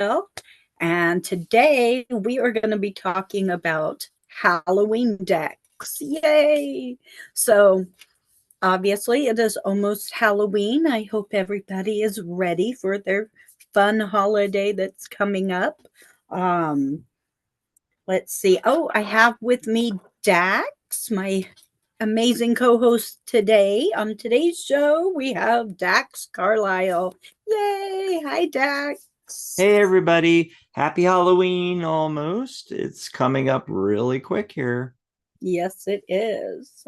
Michelle, and today we are going to be talking about Halloween decks. Yay! So, obviously, it is almost Halloween. I hope everybody is ready for their fun holiday that's coming up. Um, let's see. Oh, I have with me Dax, my amazing co-host today. On today's show, we have Dax Carlisle. Yay! Hi, Dax. Hey everybody, happy Halloween almost. It's coming up really quick here. Yes, it is.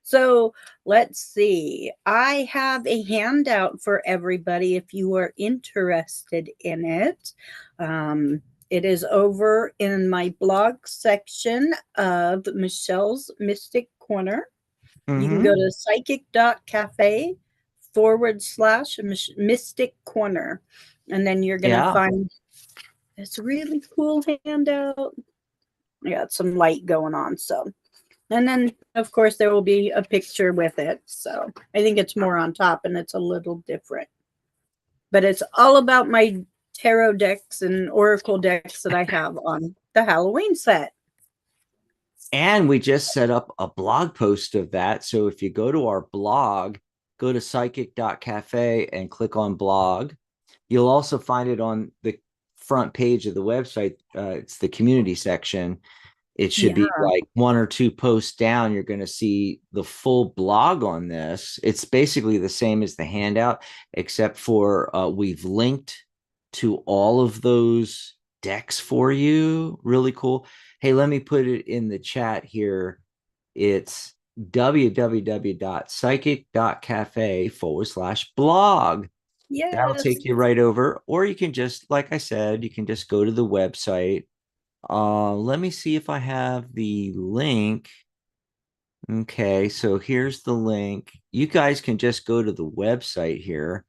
So let's see. I have a handout for everybody if you are interested in it. It is over in my blog section of Michelle's Mystic Corner. You can go Mm-hmm. to psychic.cafe/ mystic corner. And then you're going to Yeah. find this really cool handout. I got some light going on. So, and then of course, there will be a picture with it. So I think it's more on top and it's a little different. But it's all about my tarot decks and oracle decks that I have on the Halloween set. And we just set up a blog post of that. So if you go to our blog, go to psychic.cafe and click on blog. You'll also find it on the front page of the website. It's the community section. It should Yeah. be like one or two posts down. You're going to see the full blog on this. It's basically the same as the handout, except for we've linked to all of those decks for you. Really cool. Hey, let me put it in the chat here. It's www.psychic.cafe/blog. That'll Yes. take you right over. Or you can just, like I said, you can just go to the website. Let me see if I have the link. Okay, so here's the link. You guys can just go to the website here,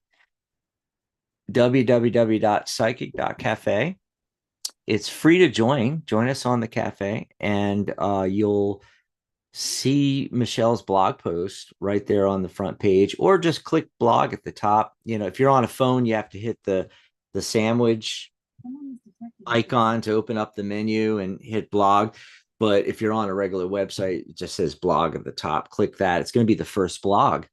www.psychic.cafe. It's free to join. Join us on the cafe, and you'll see Michelle's blog post right there on the front page, or just click blog at the top. You know, if you're on a phone, you have to hit the sandwich icon to open up the menu and hit blog. But if you're on a regular website, it just says blog at the top. Click that. It's going to be the first blog.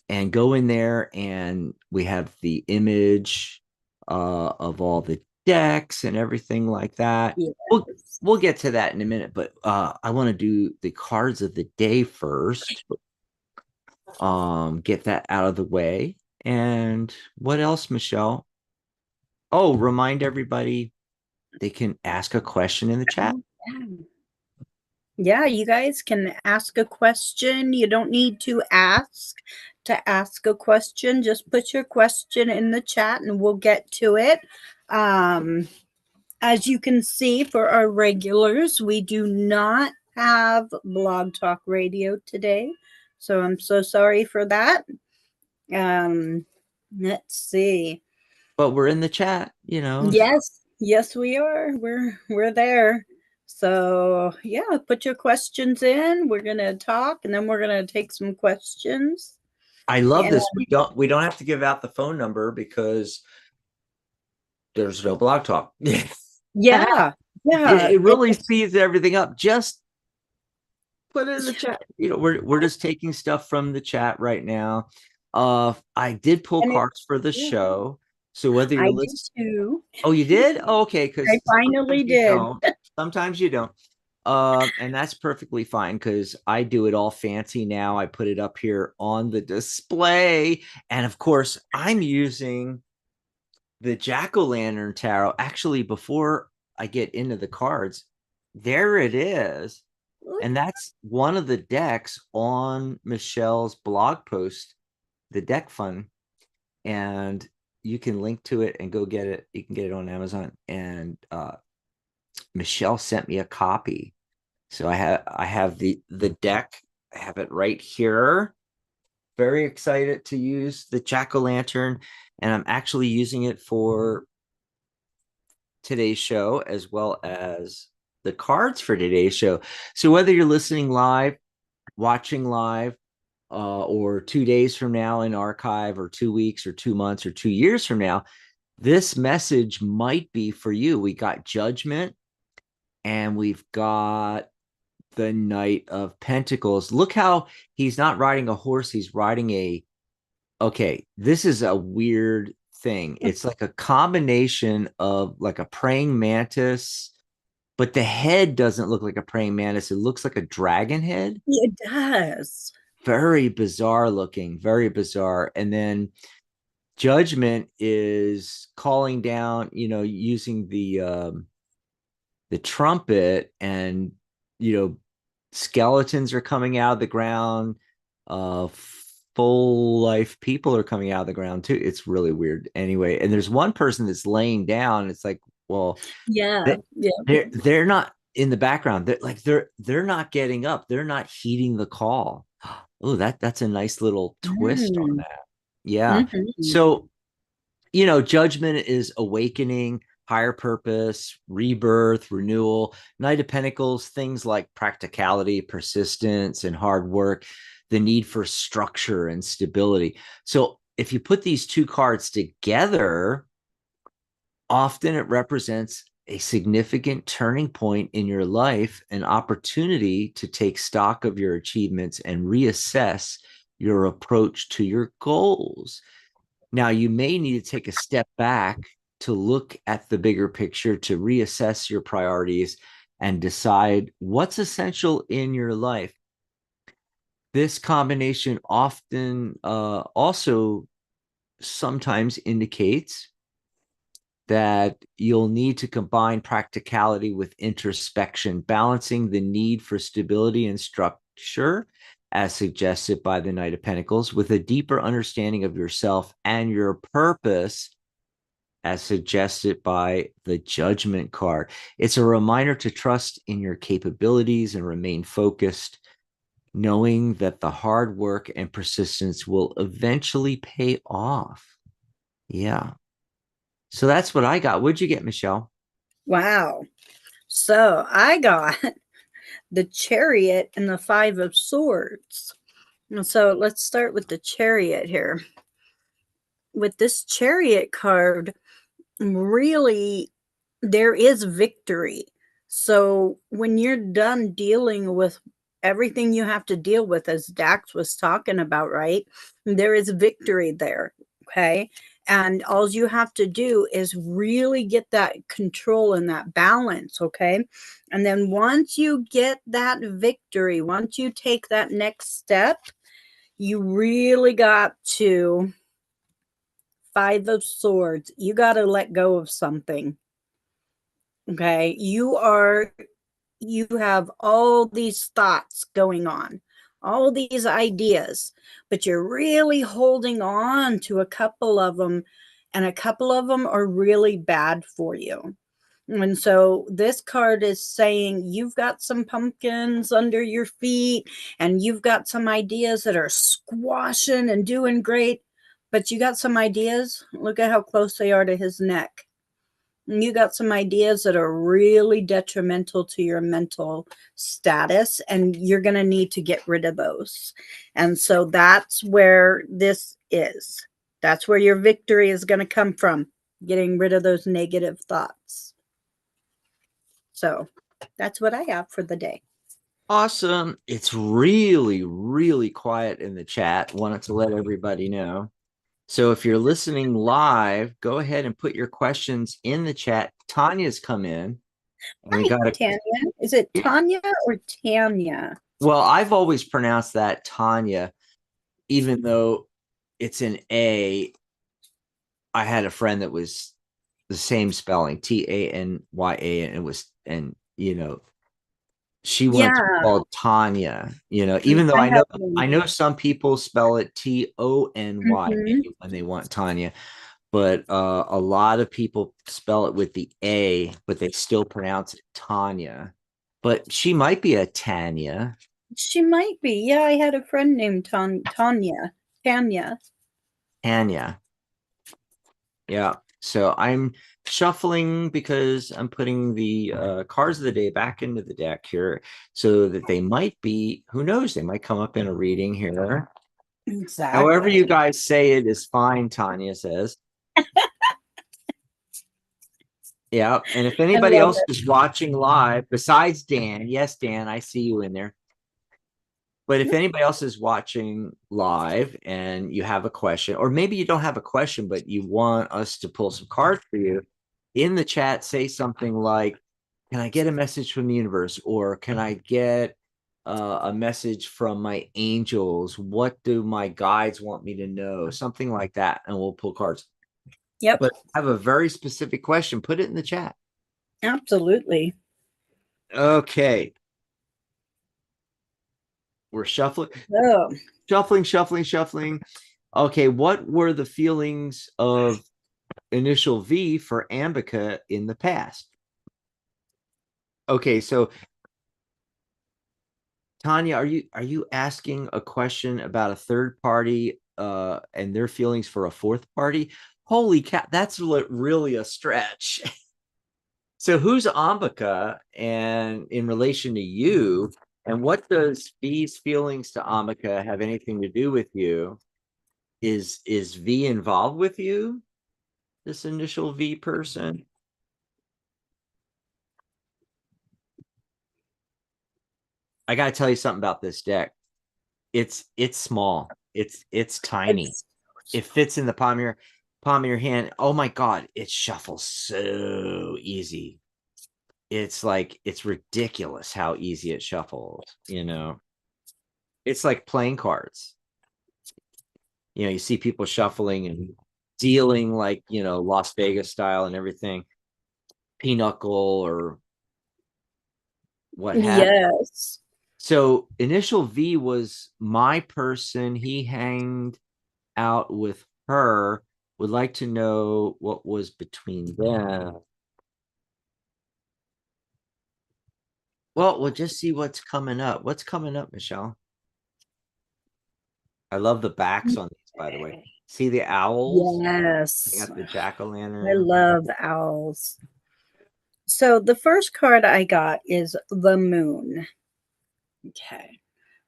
And go in there, and we have the image of all the decks and everything like that. We'll Yes. we'll get to that in a minute, but I want to do the cards of the day first. Get that out of the way. And what else, Michelle? Oh, remind everybody they can ask a question in the chat. Yeah, you guys can ask a question. You don't need to ask a question. Just put your question in the chat and we'll get to it. Um, as you can see, for our regulars, we do not have Blog Talk Radio today. So I'm so sorry for that. Um, let's see. But we're in the chat, you know. Yes, we are. We're there. So yeah, put your questions in. We're gonna talk, and then we're gonna take some questions. I love And this. We don't have to give out the phone number because there's no blog talk. it, yeah, yeah, it really speeds everything up. Just put it in the chat. You know, we're just taking stuff from the chat right now. I did pull and it, cards for the yeah, show. So whether I you're did listening, too. oh, you did? Oh, okay, I because finally sometimes you did. don't. Sometimes you don't. And that's perfectly fine because I do it all fancy now. I put it up here on the display. And of course, I'm using the Jack-o'-lantern tarot. Actually, before I get into the cards, there it is. And that's one of the decks on Michelle's blog post, the deck fun. And you can link to it and go get it. You can get it on Amazon. And Michelle sent me a copy. So I have the deck. I have it right here. Very excited to use the jack-o'-lantern, and I'm actually using it for today's show as well as the cards for today's show. So whether you're listening live, watching live, or 2 days from now in archive, or 2 weeks, or 2 months, or 2 years from now, This message might be for you. We got Judgment and we've got the Knight of Pentacles. Look how he's not riding a horse, he's riding a, okay, this is a weird thing. It's like a combination of like a praying mantis, but the head doesn't look like a praying mantis. It looks like a dragon head. It does. Very bizarre looking, very bizarre. And then Judgment is calling down, using the trumpet, and skeletons are coming out of the ground. uh Full life people are coming out of the ground too. It's really weird. Anyway, and there's one person that's laying down. It's like, well, Yeah. Yeah. they're not in the background. They're not getting up. They're not heeding the call. Oh, that's a nice little twist on Mm. that. Yeah. Hmm. So, Judgment is awakening, higher purpose, rebirth, renewal. Knight of Pentacles, things like practicality, persistence, and hard work, the need for structure and stability. So if you put these two cards together, often it represents a significant turning point in your life, an opportunity to take stock of your achievements and reassess your approach to your goals. Now, you may need to take a step back to look at the bigger picture, to reassess your priorities and decide what's essential in your life. This combination often also sometimes indicates that you'll need to combine practicality with introspection, balancing the need for stability and structure, as suggested by the Knight of Pentacles, with a deeper understanding of yourself and your purpose, as suggested by the Judgment card. It's a reminder to trust in your capabilities and remain focused, knowing that the hard work and persistence will eventually pay off. Yeah. So that's what I got. What'd you get, Michelle? Wow. So I got the Chariot and the Five of Swords. And so let's start with the Chariot here. With this Chariot card, really, there is victory. So when you're done dealing with everything you have to deal with, as Dax was talking about, right? There is victory there. Okay. And all you have to do is really get that control and that balance. Okay. And then once you get that victory, once you take that next step, you really got to Five of Swords. You got to let go of something. Okay. You have all these thoughts going on, all these ideas, but you're really holding on to a couple of them, and a couple of them are really bad for you. And so this card is saying you've got some pumpkins under your feet and you've got some ideas that are squashing and doing great, but you got some ideas. Look at how close they are to his neck. You got some ideas that are really detrimental to your mental status, and you're going to need to get rid of those. And so that's where this is. That's where your victory is going to come from, getting rid of those negative thoughts. So that's what I have for the day. Awesome. It's really, really quiet in the chat. Wanted to let everybody know. So if you're listening live, go ahead and put your questions in the chat. Tanya's come in, and we Hi, got Tanya. Is it Tanya or Tanya? well, I've always pronounced that Tanya, even though it's an A. I had a friend that was the same spelling, Tanya, and it was, and she wanted to be Yeah, called Tanya, even though I have I one. know some people spell it Tony Mhm. when they want Tanya, but a lot of people spell it with the A, but they still pronounce it Tanya. But she might be a Tanya. She might be. Yeah, I had a friend named Tanya. Tanya. Tanya. Yeah. So I'm shuffling because I'm putting the cards of the day back into the deck here, so that they might be, who knows, they might come up in a reading here. However Exactly. you guys say it is fine, Tanya says. Yeah. And if I anybody love else is watching live, besides Dan, yes, Dan, I see you in there. But if it. anybody else is watching live and you have a question, or maybe you don't have a question, but you want us to pull some cards for you, in the chat, say something like, can I get a message from the universe? Or can I get a message from my angels? What do my guides want me to know? Something like that. And we'll pull cards. Yep, But have a very specific question, put it in the chat. absolutely. Okay. We're shuffling, Oh, shuffling. Okay, what were the feelings of initial V for Ambika in the past? Okay, so Tanya, are you asking a question about a third party and their feelings for a fourth party? Holy cow, that's really a stretch. So who's Ambika and in relation to you? And what does V's feelings to Ambika have anything to do with you? Is V involved with you? This initial V person? I got to tell you something about this deck. It's small. It's tiny. it's It fits in the palm of your hand. Oh my god, it shuffles so easy. It's like it's ridiculous how easy it shuffles, you know. It's like playing cards. You know, you see people shuffling and dealing like, Las Vegas style and everything, pinochle or what have you. yes. So initial V was my person. He hanged out with her. Would like to know what was between them. Well, we'll just see what's coming up. What's coming up, Michelle? I love the backs on these, by the way. See the owls? I Yes. got the I jack-o'-lantern. love owls. So the first card I got is the moon. Okay.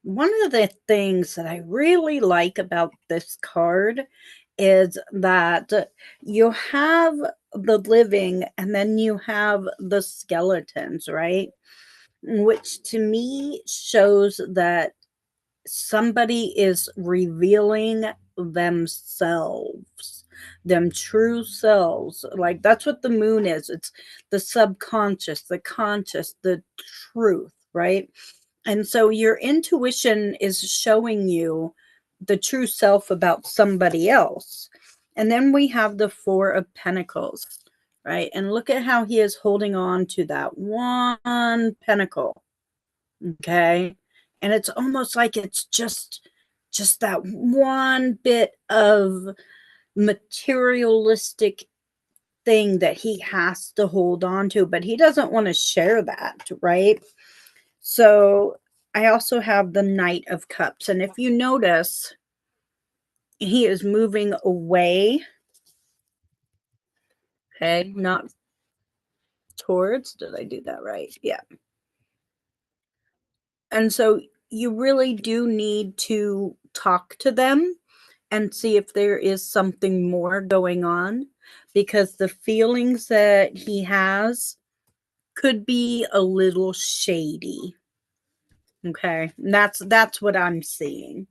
One of the things that I really like about this card is that you have the living and then you have the skeletons, right? Which to me shows that somebody is revealing themselves, them true selves. Like that's what the moon is. It's the subconscious, the conscious, the truth, right? And so your intuition is showing you the true self about somebody else. And then we have the Four of Pentacles, right? And look at how he is holding on to that one pentacle. Okay. And it's almost like it's just that one bit of materialistic thing that he has to hold on to, but he doesn't want to share that, right? So I also have the Knight of Cups. And if you notice, he is moving away. Okay, not towards. Did I do that right? Yeah. And so you really do need to talk to them and see if there is something more going on, because the feelings that he has could be a little shady. Okay. And that's what I'm seeing.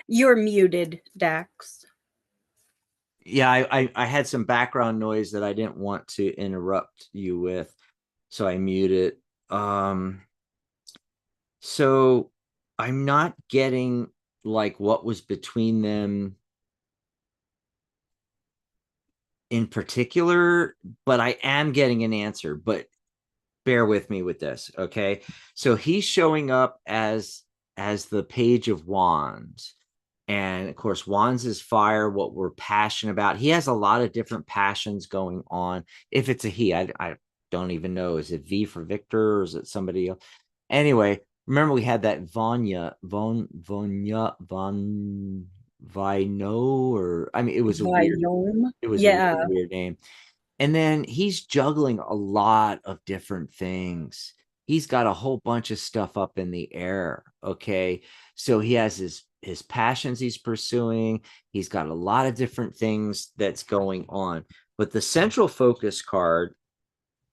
You're muted, Dax. Yeah, I had some background noise that I didn't want to interrupt you with, so I muted. So I'm not getting like what was between them in particular, but I am getting an answer. But bear with me with this, okay? So he's showing up as the Page of Wands. And of course, Wands is fire, what we're passionate about. He has a lot of different passions going on. If it's a he, I don't even know. Is it V for Victor or is it somebody else? Anyway, remember we had that Von Vino, or I mean, Biome. it was a Yeah. really weird name. And then he's juggling a lot of different things. He's got a whole bunch of stuff up in the air. Okay. So he has his passions he's pursuing. He's got a lot of different things that's going on. But the central focus card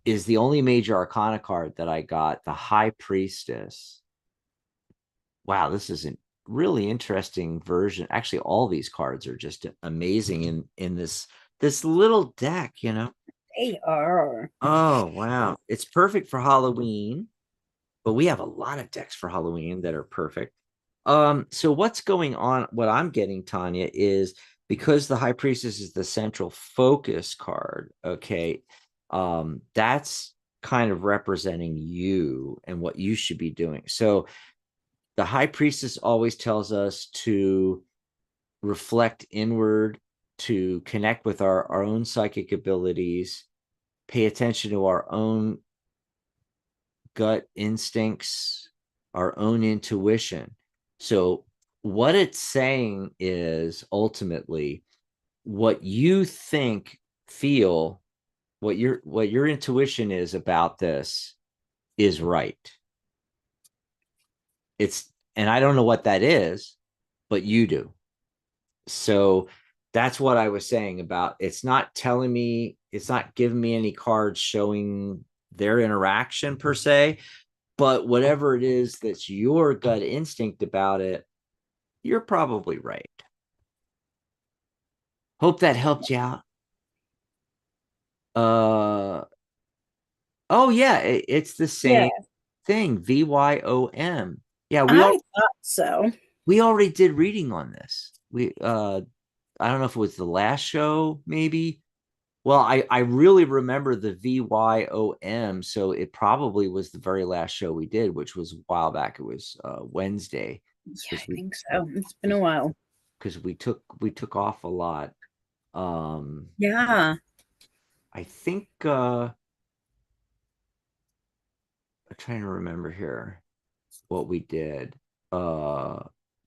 is the only major arcana card that I got, the High Priestess. Wow, this is a really interesting version. Actually, all these cards are just amazing in this little deck, you know. They are. Oh, wow. It's perfect for Halloween, but we have a lot of decks for Halloween that are perfect. So what's going on? What I'm getting, Tanya, is because the High Priestess is the central focus card, okay, that's kind of representing you and what you should be doing. So the High Priestess always tells us to reflect inward, to connect with our own psychic abilities, pay attention to our own gut instincts, our own intuition. So, what it's saying is ultimately what you think, feel, what your intuition is about this is right. And I don't know what that is, but you do. So that's what I was saying about it's not telling me, it's not giving me any cards showing their interaction per se, but whatever it is that's your gut instinct about it, you're probably right. Hope that helped you out. Oh yeah, it's the Yeah, same thing. VYOM. Yeah, I thought so. we already did reading on this. I don't know if it was the last show, maybe. Well, I really remember the VYOM, so it probably was the very last show we did, which was a while back. It was Wednesday Yeah, because I think so. It's been a while. we took off a lot. Yeah. I think I'm trying to remember here what we did. Uh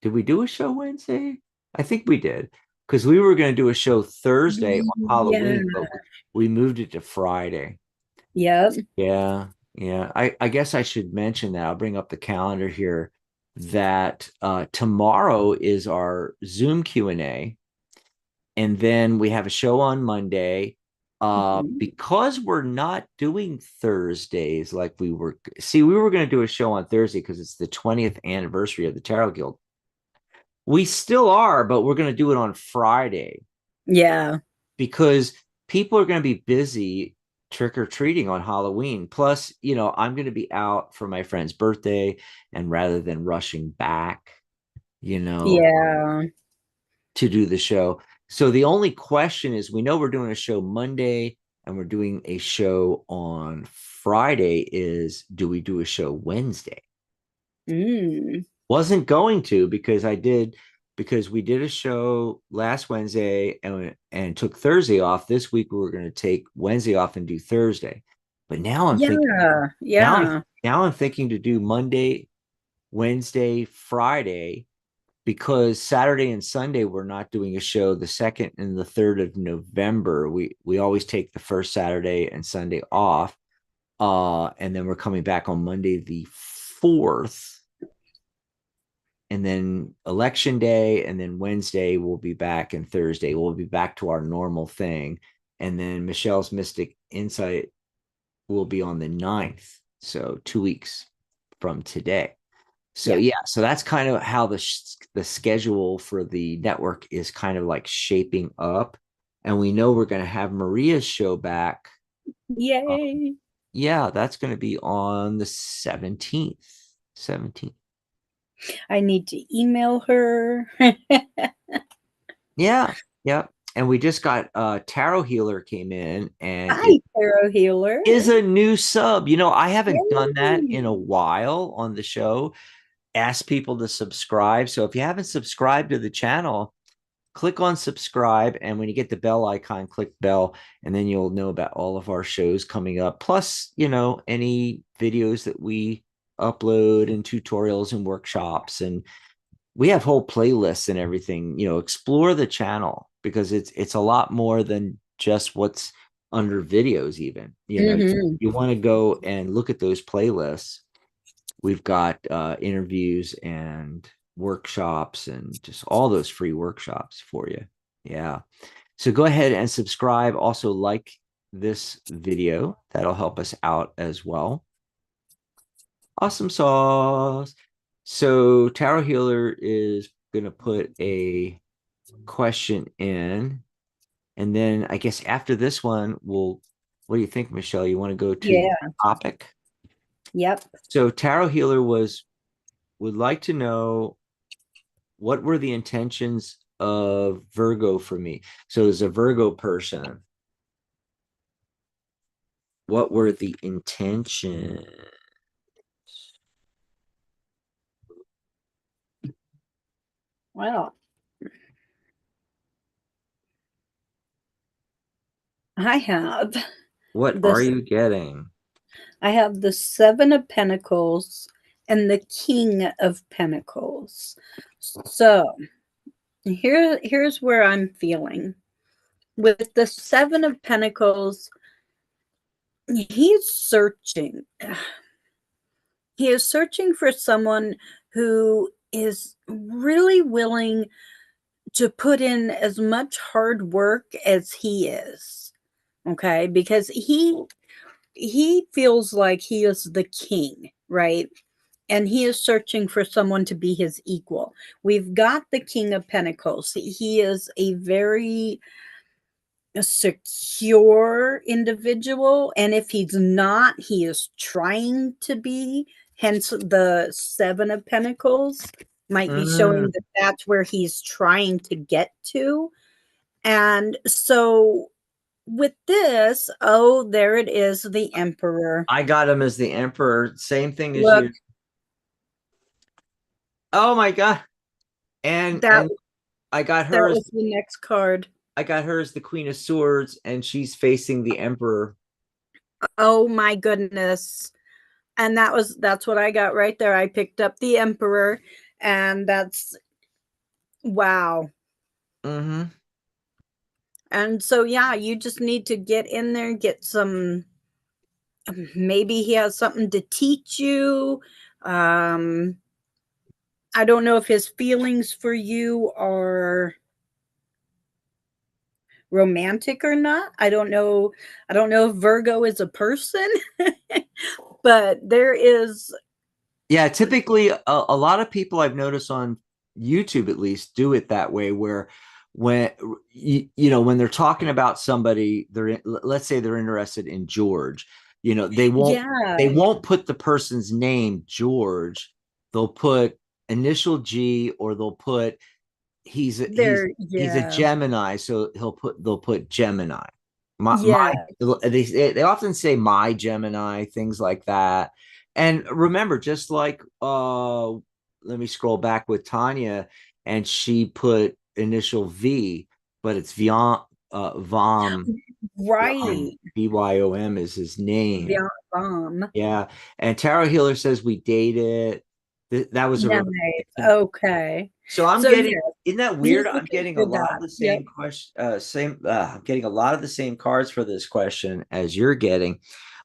did we do a show Wednesday? I think we did because we were going to do a show Thursday on Yeah. Halloween, but we moved it to Friday. Yep. Yeah, yeah. I guess I should mention that. I'll bring up the calendar here that tomorrow is our Zoom Q&A, and then we have a show on Monday. Mhm. Because we're not doing Thursdays like we were going to do a show on Thursday because it's the 20th anniversary of the Tarot Guild. We still are, but we're going to do it on Friday Yeah. because people are going to be busy trick or treating on Halloween. Plus, I'm going to be out for my friend's birthday, and rather than rushing back, you know, Yeah. to do the show. So the only question is we know we're doing a show Monday and we're doing a show on Friday is do we do a show Wednesday? Mm. Wasn't going to because we did a show last Wednesday and took Thursday off. This week we were going to take Wednesday off and do Thursday. But Yeah. Yeah. now I'm thinking to do Monday, Wednesday, Friday because Saturday and Sunday we're not doing a show. The 2nd and the 3rd of November, we always take the first Saturday and Sunday off. And then we're coming back on Monday the 4th, and then election day, and then Wednesday we'll be back, and Thursday we'll be back to our normal thing. And then Michelle's Mystic Insight will be on the 9th, so 2 weeks from today. So Yeah. yeah, so that's kind of how the schedule for the network is kind of like shaping up. And we know we're going to have Maria's show back. Yay. Yeah, that's going to be on the 17th. 17th. I need to email her. Yeah, yeah. And we just got Tarot Healer came in and it Hi, Tarot Healer. is a new sub. I haven't done that Yay. in a while on the show. Ask people to subscribe. So if you haven't subscribed to the channel, click on subscribe. And when you get the bell icon, click bell, and then you'll know about all of our shows coming up. Plus, any videos that we upload and tutorials and workshops, and we have whole playlists and everything. Explore the channel because it's a lot more than just what's under videos. Even Hmm. you want to go and look at those playlists. We've got interviews and workshops and just all those free workshops for you. Yeah. So go ahead and subscribe. Also, like this video. That'll help us out as well. Awesome sauce. So Tarot Healer is going to put a question in. And then I guess after this one, what do you think, Michelle? You want to go to the Yeah. topic? Yep. So Tarot Healer would like to know what were the intentions of Virgo for me. So as a Virgo person, what were the intentions? Well, I have What are this you getting? I have the 7 of Pentacles and the King of Pentacles. So, here's where I'm feeling. With the 7 of Pentacles, he's searching. He is searching for someone who is really willing to put in as much hard work as he is. Okay? Because he feels like he is the king, right? And he is searching for someone to be his equal. We've got the King of Pentacles. He is a very secure individual. And if he's not, he is trying to be. Hence, the 7 of Pentacles might be Mm, showing that that's where he's trying to get to. And so, with this, oh, there it is, the Emperor. I got him as the Emperor. Same thing as Look, you. Oh my God. And that and I got that hers. was the next card. I got her as the Queen of Swords, and she's facing the Emperor. Oh my goodness. And that's what I got right there. I picked up the Emperor, and that's wow. Mm-hmm. And so yeah, you just need to get in there, get some, maybe he has something to teach you. Um I don't know if his feelings for you are romantic or not. I don't know. I don't know if Virgo is a person, but there is. Yeah, typically a lot of people I've noticed on YouTube at least do it that way where when when they're talking about somebody let's say they're interested in George, they won't Yeah, they won't put the person's name George. They'll put initial G, or they'll put there, he's a yeah, Gemini, so they'll put Gemini. My yeah, they often say my Gemini, things like that. And remember, just like let me scroll back with Tanya, and she put initial V, but it's Vom. right. Bym is his name. Beyond bomb. Yeah. And Tarot Healer says we dated. That was a romantic Nice. thing. Okay. So I'm So getting, yeah, isn't that he's weird? I'm looking getting a for lot of that. the Yep. same question, I'm getting a lot of the same cards for this question as you're getting.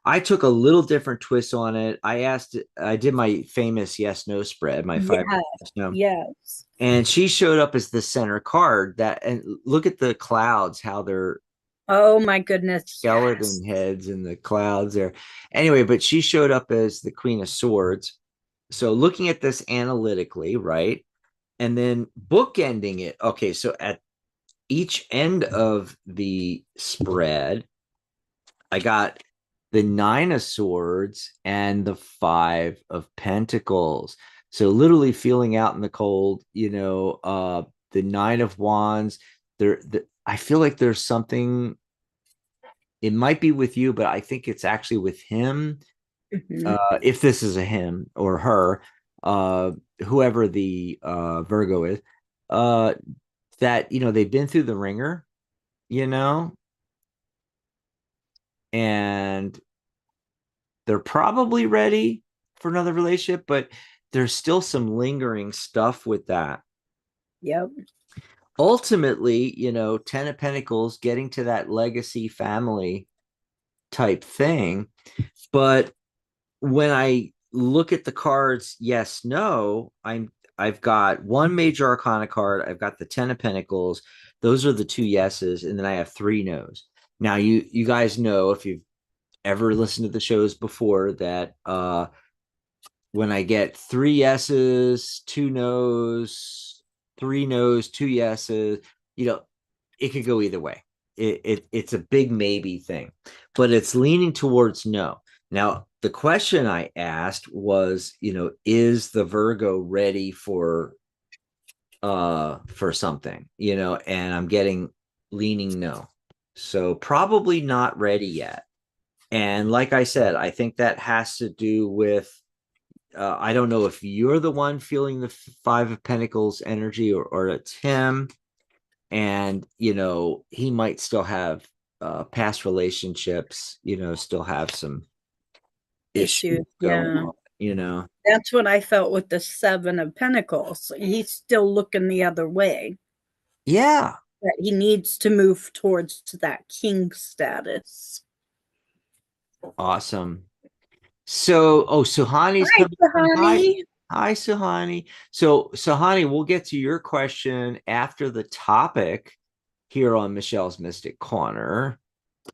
I took a little different twist on it. I did my famous yes no spread, my five Yes. yes no, Yes. and she showed up as the center card. And look at the clouds, how they're Oh my goodness. Yes. skeleton heads in the clouds there. Anyway, but she showed up as the Queen of Swords. So looking at this analytically, right? And then bookending it. Okay, so at each end of the spread, I got the 9 of Swords and the 5 of Pentacles. So literally feeling out in the cold, the 9 of Wands. I feel like there's something. It might be with you, but I think it's actually with him. Mhm. If this is a him or her, uh, whoever the Virgo is, uh, that they've been through the ringer, you know, and they're probably ready for another relationship, but there's still some lingering stuff with that. Yep. Ultimately, 10 of Pentacles, getting to that legacy family type thing. But when I look at the cards, yes, no, I've got one major arcana card. I've got the 10 of Pentacles. Those are the two yeses, and then I have three nos. Now you guys know, if you've ever listened to the shows before, that when I get three yeses, two nos, three nos, two yeses, it could go either way. It's a big maybe thing, but it's leaning towards no. Now, the question I asked was, is the Virgo ready for something, and I'm getting leaning no. So probably not ready yet. And like I said, I think that has to do with I don't know if you're the one feeling the Five of Pentacles energy, or it's him. And, he might still have past relationships, still have some issues Issues. going Yeah. on. That's what I felt with the Seven of Pentacles. He's still looking the other way. Yeah. That he needs to move towards that king status. Awesome. So, Suhani's Hi, coming from. Hi. honey. Hi, Suhani. So, Suhani, we'll get to your question after the topic here on Michelle's Mystic Corner.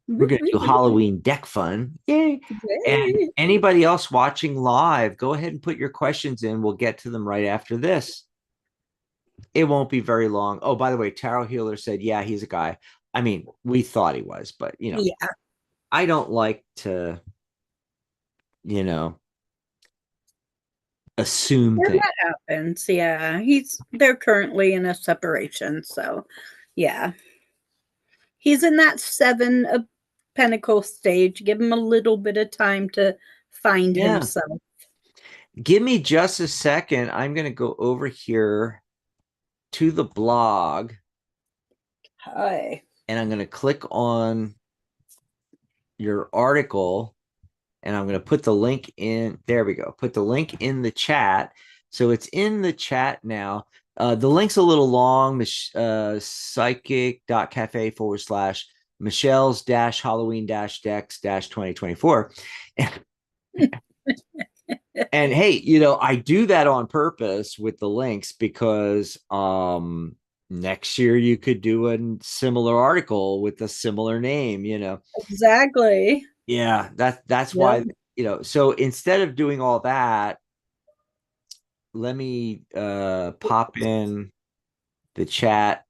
We're going to do Halloween deck fun. Yay. And Yay. anybody else watching live, go ahead and put your questions in. We'll get to them right after this. It won't be very long. Oh, by the way, Tarot Healer said, yeah, he's a guy. I mean, we thought he was, but, Yeah. I don't like to, assume Yeah, things. that happens. Yeah. They're currently in a separation. So, yeah. He's in that Seven of Pentacles stage. Give him a little bit of time to find Yeah. himself. Give me just a second. I'm going to go over here to the blog. Hi. And I'm going to click on your article, and I'm going to put the link in. There we go. Put the link in the chat. So it's in the chat now. The link's a little long, psychic.cafe/Michelle's Halloween decks 2024. And hey, I do that on purpose with the links because next year you could do a similar article with a similar name. Exactly. Yeah, that's Yep. why, so instead of doing all that, let me pop in the chat,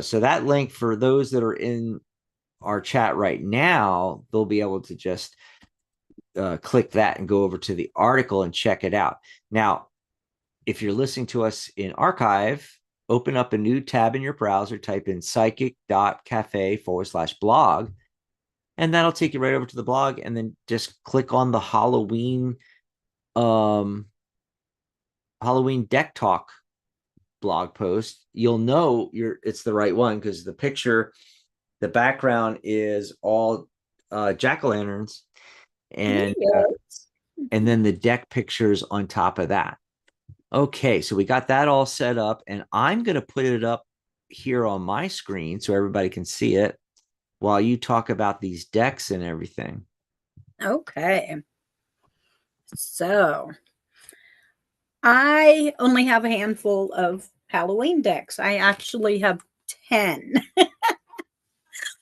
so that link, for those that are in our chat right now, they'll be able to just click that and go over to the article and check it out. Now, if you're listening to us in archive, open up a new tab in your browser, type in psychic.cafe/blog, and that'll take you right over to the blog, and then just click on the Halloween deck talk blog post. You'll know it's the right one because the background is all jack-o'-lanterns, and Yes. and then the deck pictures on top of that. Okay, so we got that all set up, and I'm going to put it up here on my screen so everybody can see it while you talk about these decks and everything. Okay. So I only have a handful of Halloween decks. I actually have 10.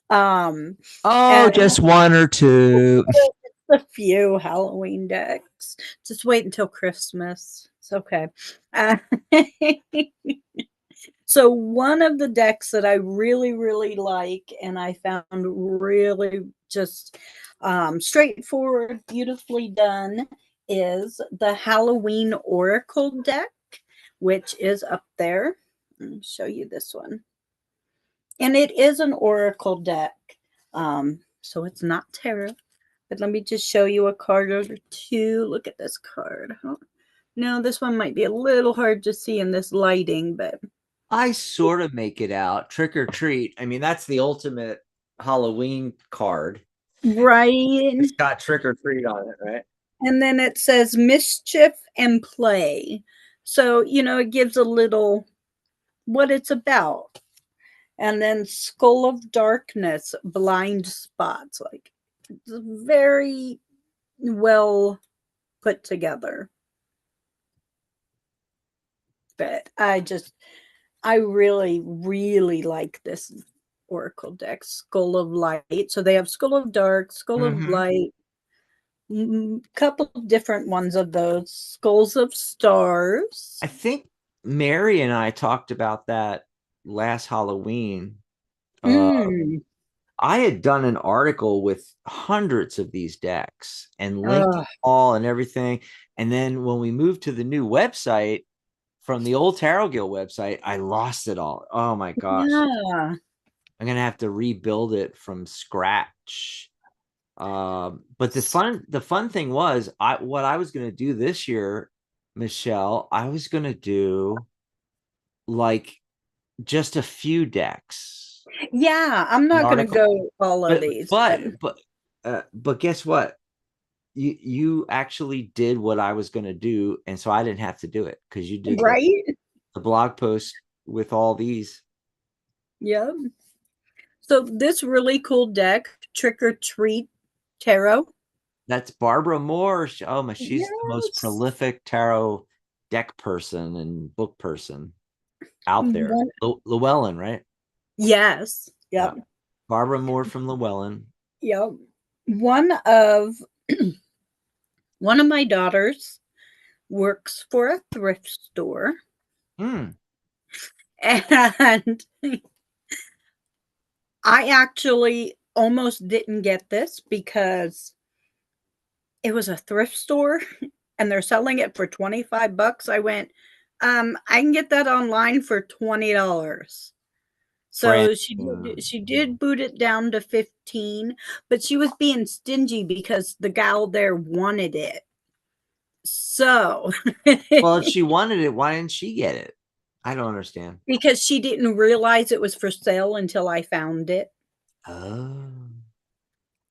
And Just one or two. a few Halloween decks. Just wait until Christmas. It's okay. Uh, so one of the decks that I really, really like, and I found really just straightforward, beautifully done, is the Halloween Oracle deck, which is up there. Let me show you this one. And it is an Oracle deck. So it's not tarot. But let me just show you a card or two. Look at this card. No, this one might be a little hard to see in this lighting, but I sort of make it out. Trick or treat. I mean, that's the ultimate Halloween card. right. It's got trick or treat on it, right? And then it says mischief and play. So, it gives a little what it's about. And then skull of darkness, blind spots. Like, it's very well put together. but I really, really like this Oracle deck, Skull of Light. So they have Skull of Dark, Skull of Mm-hmm. Light, couple of different ones of those, Skulls of Stars. I think Mary and I talked about that last Halloween. Uh, Mm. I had done an article with hundreds of these decks and linked Oh, them all and everything. And then when we moved to the new website from the old Tarot Guild website, I lost it all. Oh my gosh. yeah. I'm gonna have to rebuild it from scratch. But the fun thing was what I was gonna do this year, Michelle, I was gonna do like just a few decks. Yeah, I'm An not going to article, go all of but these, but but but but guess what? You actually did what I was gonna do, and so I didn't have to do it because you did right? the blog post with all these. Yeah. So this really cool deck, Trick or Treat Tarot. That's Barbara Moore. Oh my, she's the most Yes. prolific tarot deck person and book person out there. One, Llewellyn, right? yes. Yeah. Yep. Barbara Moore from Llewellyn. Yep. One of one of my daughters works for a thrift store, Hmm. and I actually almost didn't get this because it was a thrift store and they're selling it for 25 bucks. I went, I can get that online for $20. Brand. So she did boot it down to 15, but she was being stingy because the gal there wanted it. So Well, if she wanted it, why didn't she get it? I don't understand. because she didn't realize it was for sale until I found it Oh.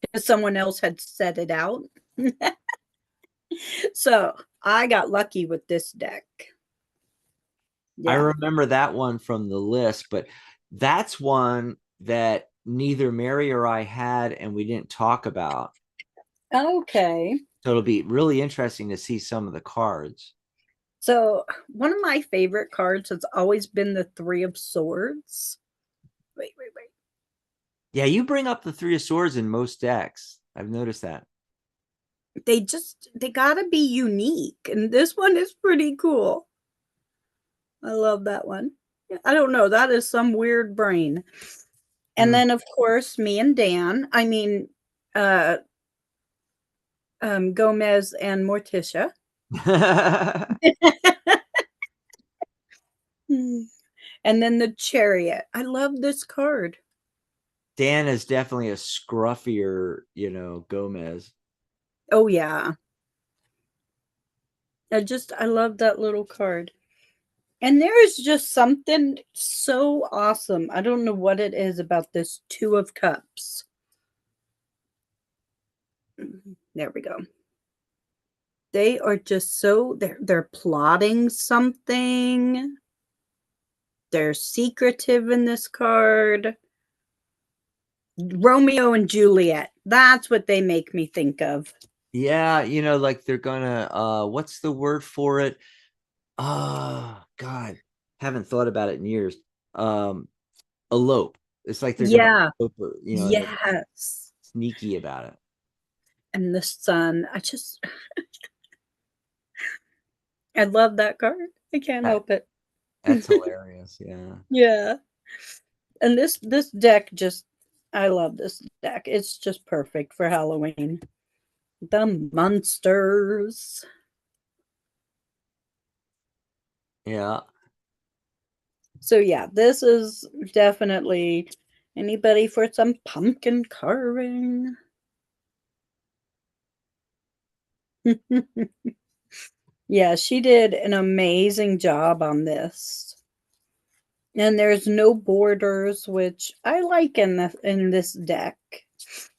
because someone else had set it out. So I got lucky with this deck. I Yeah. remember that one from the list, but that's one that neither Mary or I had and we didn't talk about. Okay. So it'll be really interesting to see some of the cards. So one of my favorite cards has always been the Three of Swords. Wait, wait, wait. Yeah, you bring up the Three of Swords in most decks. I've noticed that. They gotta be unique. And this one is pretty cool. I love that one. I don't know. That is some weird brain. And Hmm. then of course me and Dan, I mean uh Gomez and Morticia. Hmm. And then the Chariot. I love this card. Dan is definitely a scruffier, Gomez. Oh yeah. I love that little card. And there is just something so awesome. I don't know what it is about this Two of Cups. There we go. They are just so they're plotting something. They're secretive in this card. Romeo and Juliet. That's what they make me think of. Yeah, like they're gonna what's the word for it? Oh God, haven't thought about it in years. Um, elope. It's like they're gonna Yeah. elope, and they're Yes. sneaky about it. And the sun. I love that card. I can't That, help it. that's hilarious. Yeah. Yeah. And this deck just I love this deck. It's just perfect for Halloween. The monsters. Yeah. So yeah, this is definitely anybody for some pumpkin carving. Yeah, she did an amazing job on this. And there's no borders, which I like in this deck.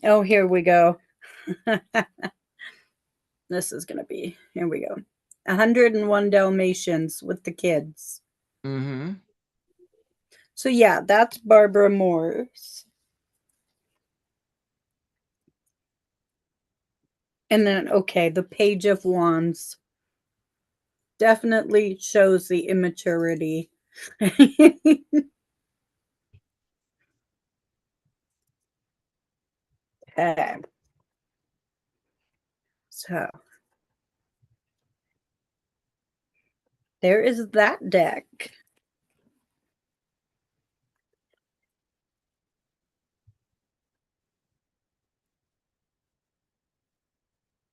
Oh, here we go. This is gonna be here we go. 101 Dalmatians with the kids. Mm-hmm. So yeah, that's Barbara Moore's. And then okay, the Page of Wands. Definitely shows the immaturity. Okay. So there is that deck.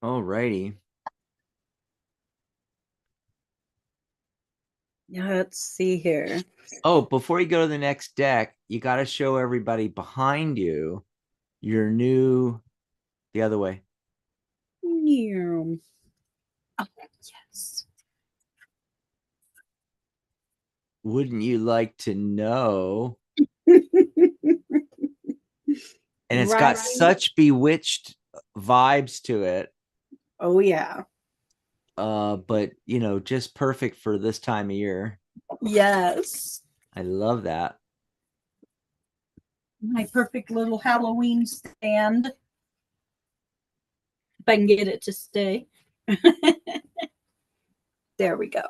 All righty. Let's see here. Oh, before you go to the next deck, you got to show everybody behind you your new, the other way. Oh, yes. Wouldn't you like to know? And it's got Right. such bewitched vibes to it. Oh, yeah. But you know, just perfect for this time of year. Yes. I love that. My perfect little Halloween stand. If I can get it to stay. There we go.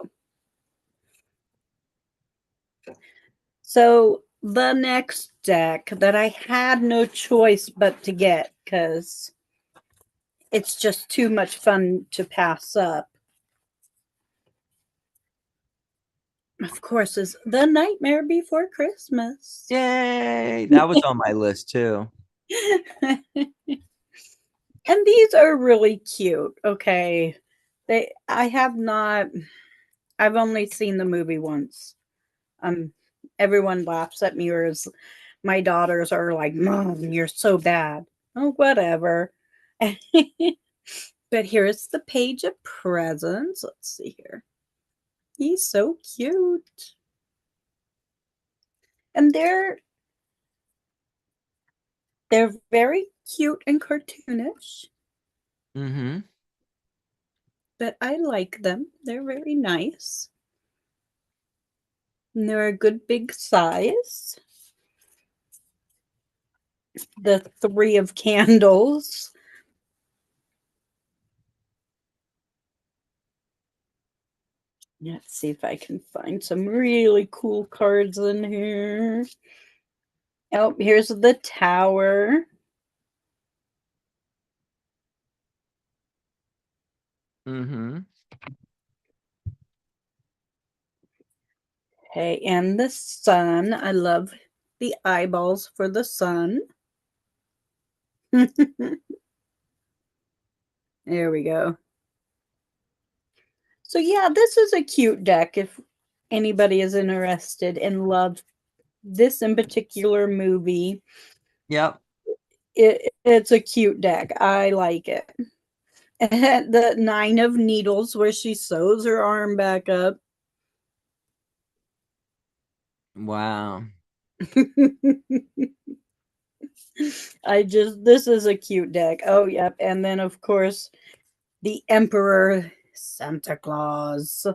So the next deck that I had no choice but to get because it's just too much fun to pass up. Of course, is The Nightmare Before Christmas. Yay! That was on my list too. And these are really cute. Okay. I have not I've only seen the movie once. Um Everyone laughs at me, or my daughters are like, "Mom, you're so bad." Oh, whatever. But here's the page of presents. Let's see here. He's so cute. And they're very cute and cartoonish, Mm-hmm. but I like them. They're very nice. And they're a good big size. The three of candles. Let's see if I can find some really cool cards in here. Oh, here's the tower. Mm-hmm. Okay, and the sun. I love the eyeballs for the sun. There we go. So yeah, this is a cute deck if anybody is interested and love this in particular movie. Yep. It's a cute deck. I like it. The Nine of Needles where she sews her arm back up. Wow. This is a cute deck. Oh, yep. And then, of course, the Emperor Santa Claus.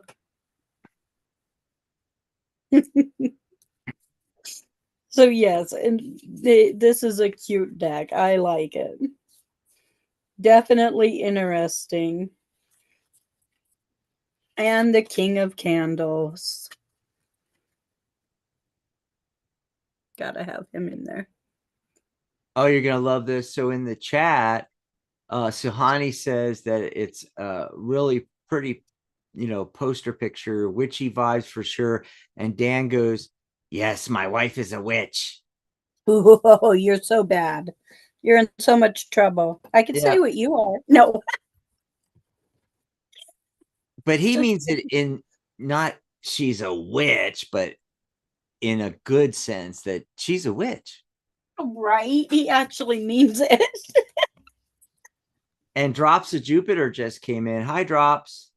So, yes, and this is a cute deck. I like it. Definitely interesting. And the King of Candles. Gotta have him in there. Oh, you're gonna love this. So in the chat, Suhani says that it's a really pretty, you know, poster picture, witchy vibes for sure. And Dan goes, "Yes, my wife is a witch." Oh, you're so bad. You're in so much trouble. I can Yeah, say what you are. No, but he just means it in not she's a witch, but in a good sense that she's a witch. right. He actually means it. And Drops of Jupiter just came in. Hi, Drops.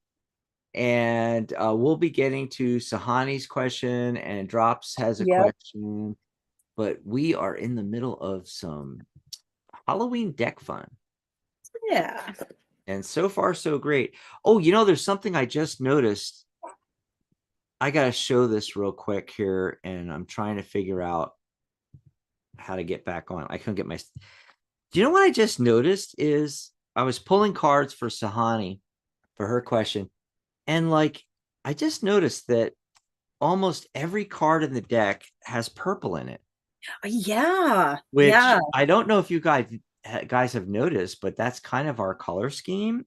And we'll be getting to Sahani's question, and Drops has a Yep. question. But we are in the middle of some Halloween deck fun. Yeah. And so far, so great. Oh, you know, there's something I just noticed. I got to show this real quick here, and I'm trying to figure out how to get back on. I couldn't get my. Do you know what I just noticed is I was pulling cards for Sahani for her question, and like I just noticed that almost every card in the deck has purple in it, Yeah, which yeah. I don't know if you guys have noticed, but that's kind of our color scheme.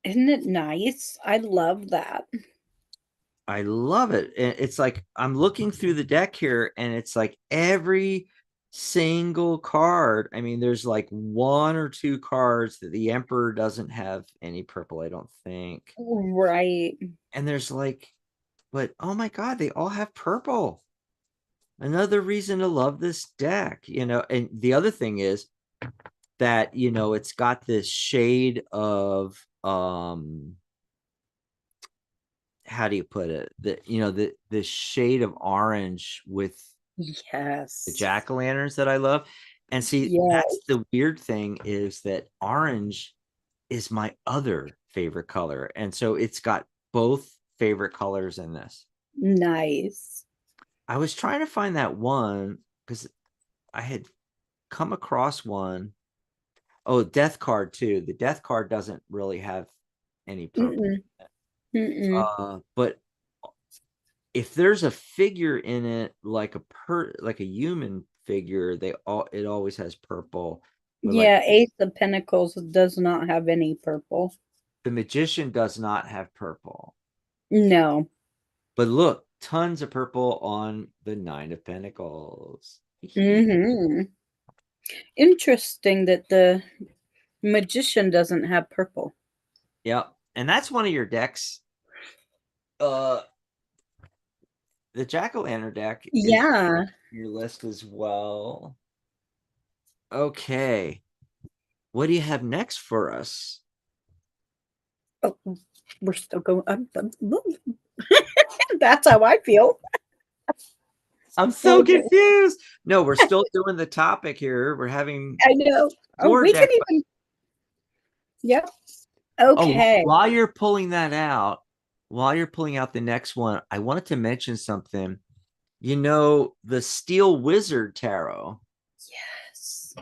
Isn't it nice? I love that. I love it. It's like I'm looking through the deck here, and it's like every single card. I mean, there's like one or two cards that the Emperor doesn't have any purple, I don't think. Right. And there's like, but oh my God, they all have purple. Another reason to love this deck, you know. And the other thing is that, you know, it's got this shade of how do you put it? The, you know, the shade of orange with the Yes. jack-o'-lanterns that I love. And see, that's Yes. the weird thing, is that orange is my other favorite color. And so it's got both favorite colors in this. Nice. I was trying to find that one because I had come across one. Oh, death card too. The death card doesn't really have any purple. Mm-mm. Mm-mm. But if there's a figure in it, like like a human figure, it always has purple. But like Yeah, Ace of Pentacles does not have any purple. the magician does not have purple. No. But look, tons of purple on the Nine of Pentacles. Mm-hmm. Interesting that the Magician doesn't have purple. Yep. And that's one of your decks. Uh the Jack-o'-lantern deck is Yeah. your list as well. Okay. What do you have next for us? Oh, we're still going. That's how I feel. I'm so Okay. confused. No, we're still doing the topic here. We're having I know. Oh, four we can deck. even. Yep. Oh, Okay. while you're pulling that out, while you're pulling out the next one, I wanted to mention something. You know, the Steel Wizard Tarot. Yes.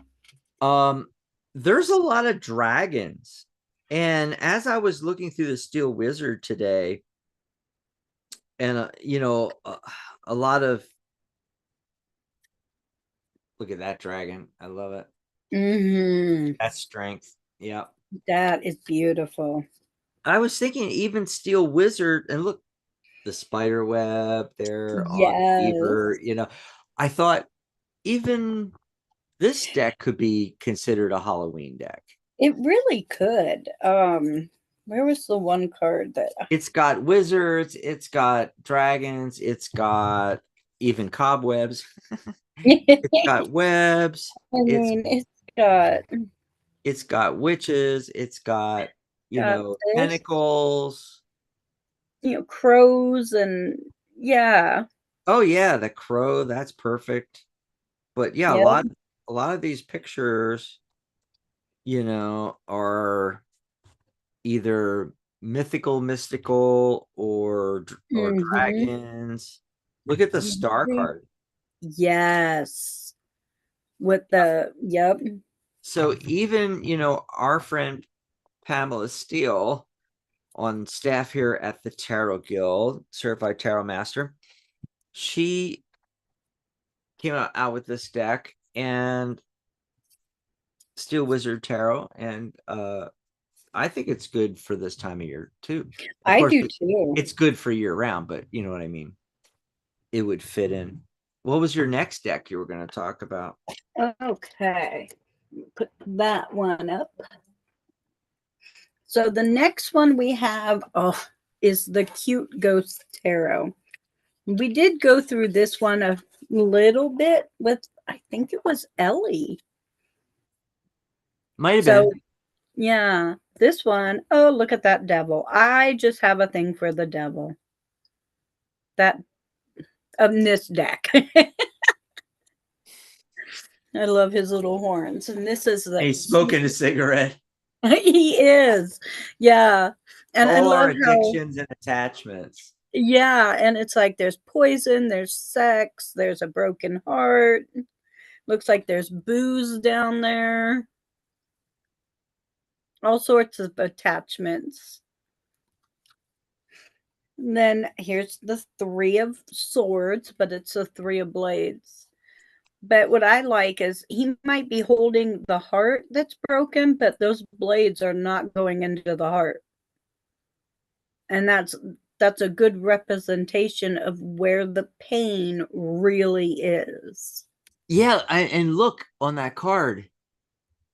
Um, there's a lot of dragons. And as I was looking through the Steel Wizard today, and you know, a lot of look at that dragon. I love it. Mm-hmm. That's strength. Yeah. That is beautiful. I was thinking even Steel Wizard, and look, the spider web there on the Yes. beaver, you know. I thought even this deck could be considered a Halloween deck. It really could. Where was the one card that It's got wizards, it's got dragons, it's got even cobwebs, it's I got webs, it's mean, got it's got witches, it's got, you got know, this, tentacles. crows and yeah. Oh yeah, the crow, that's perfect. But yeah, Yep. a lot of these pictures, you know, are either mythical, mystical, or Mm-hmm. dragons. Look at the star card. Yes. With the yep. So even, you know, our friend Pamela Steele on staff here at the Tarot Guild, certified tarot master, she came out with this deck and Steel Wizard Tarot, and I think it's good for this time of year too. Of I course, do too. it's good for year round, but you know what I mean. It would fit in. What was your next deck you were going to talk about? Okay. Put that one up. So the next one we have is the Cute Ghost Tarot. We did go through this one a little bit with, I think it was Ellie. Might have been. So yeah, this one, oh, look at that devil. I just have a thing for the devil. That of this deck. I love his little horns. And this is the He's smoking a cigarette. he is. Yeah. And I All our love how addictions and attachments. yeah, and it's like there's poison, there's sex, there's a broken heart. Looks like there's booze down there. All sorts of attachments. And then here's the Three of Swords, but it's the Three of Blades. But what I like is he might be holding the heart that's broken, but those blades are not going into the heart. And that's a good representation of where the pain really is. Yeah, and look on that card.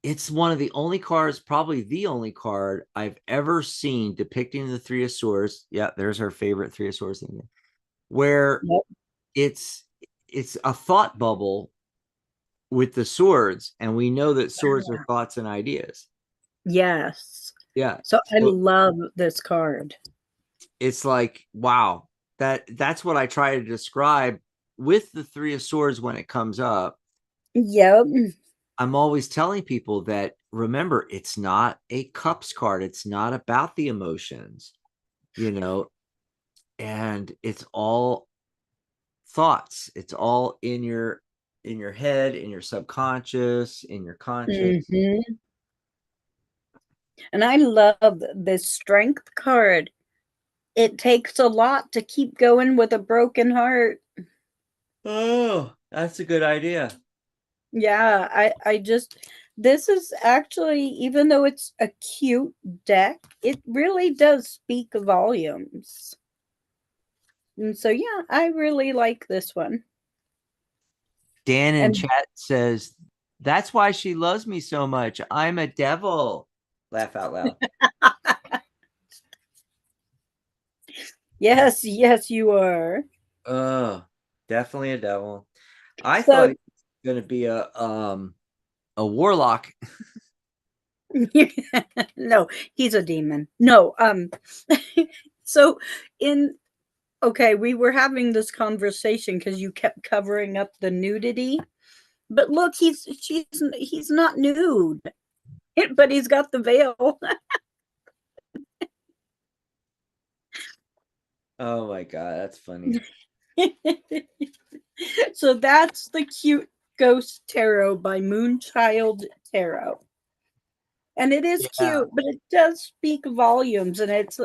It's one of the only cards, probably the only card I've ever seen depicting the Three of Swords. Yeah, there's our favorite Three of Swords thing, where Yep. it's it's a thought bubble with the swords, and we know that swords are thoughts and ideas. Yes. Yeah. So I So love this card. it's like, wow, that's what I try to describe with the Three of Swords when it comes up. Yep. I'm always telling people that, remember, it's not a cups card. It's not about the emotions, you know, and it's all thoughts. It's all in your head, in your subconscious, in your conscious. Mm-hmm. And I love this strength card. It takes a lot to keep going with a broken heart. Oh, that's a good idea. Yeah, I just this is actually, even though it's a cute deck, it really does speak volumes. And so yeah, I really like this one. Dan in And chat says, that's why she loves me so much. I'm a devil. Laugh out loud. yes, yes, you are. Oh, definitely a devil. I So thought he was gonna be a warlock. no, he's a demon. No, so in okay, we were having this conversation because you kept covering up the nudity. But look, he's not nude, but he's got the veil. Oh my god, that's funny. So that's the cute ghost tarot by Moonchild Tarot. And it is Yeah. cute, but it does speak volumes, and it's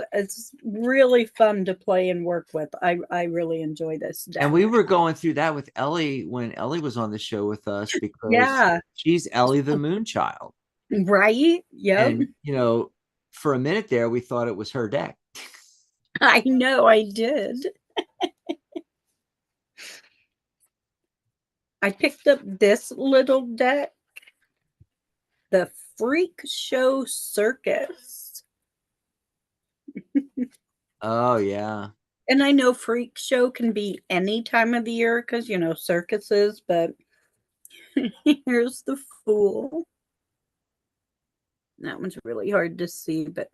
really fun to play and work with. I really enjoy this And deck. we were going through that with Ellie when Ellie was on the show with us, because Yeah, she's Ellie the Moon Child. right? Yep. And, for a minute there, we thought it was her deck. I know I did. I picked up this little deck, the Freak Show Circus. Oh, yeah. And I know freak show can be any time of the year because, circuses, but here's the fool. That one's really hard to see, but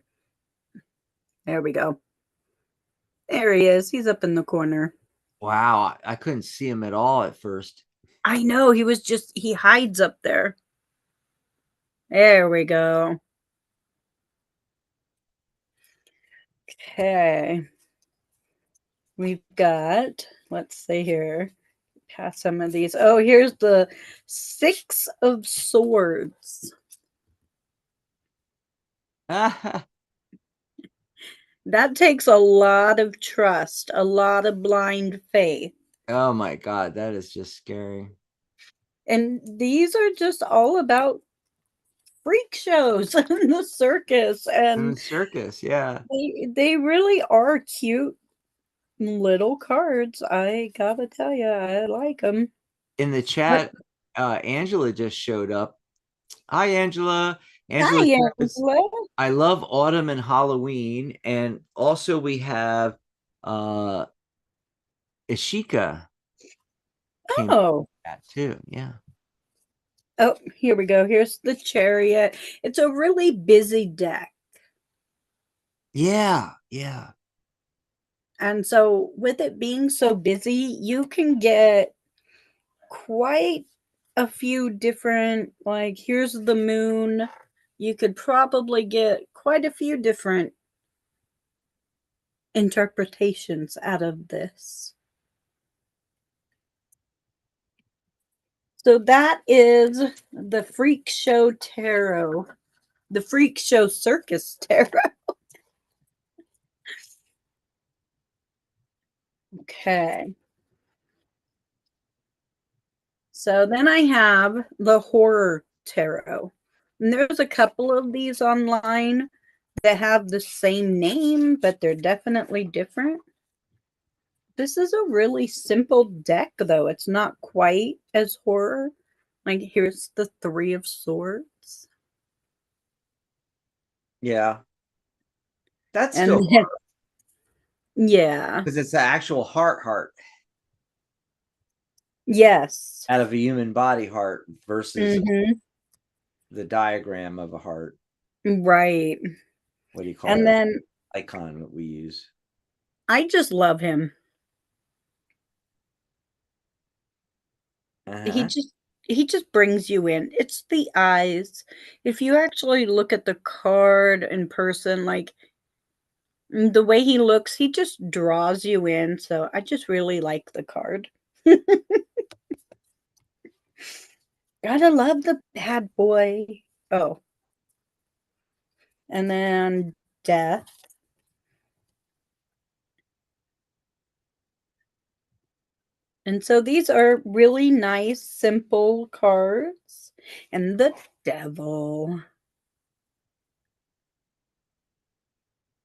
there we go. There he is. He's up in the corner. Wow. I couldn't see him at all at first. I know. He hides up there. There we go. Okay. We've got, let's see here. Pass some of these. Oh, here's the Six of Swords. That takes a lot of trust, a lot of blind faith. Oh my god, that is just scary. And these are just all about freak shows and the circus. And And the circus, yeah. they really are cute little cards. I gotta tell you, I like them. In the But chat, Angela just showed up. Hi, Angela. Angela hi, says, Angela. I love autumn and Halloween. And also we have uh Ishika came Oh, that too. Yeah. oh, here we go. Here's the chariot. It's a really busy deck. Yeah. Yeah. And so, with it being so busy, you can get quite a few different, like, here's the moon. You could probably get quite a few different interpretations out of this. So that is the Freak Show Tarot, the Freak Show Circus Tarot. Okay. So then I have the horror tarot. And there's a couple of these online that have the same name, but they're definitely different. This is a really simple deck, though. It's not quite as horror. Like, here's the Three of Swords. Yeah, that's And still horror yeah. because it's the actual heart Yes. out of a human body heart versus Hmm. the diagram of a heart. Right. What do you call And that then icon that we use? I just love him. He Uh-huh. just he just brings you in. It's the eyes. If you actually look at the card in person, like the way he looks, he just draws you in. So I just really like the card. Gotta love the bad boy. Oh, and then death. And so these are really nice, simple cards. And the devil.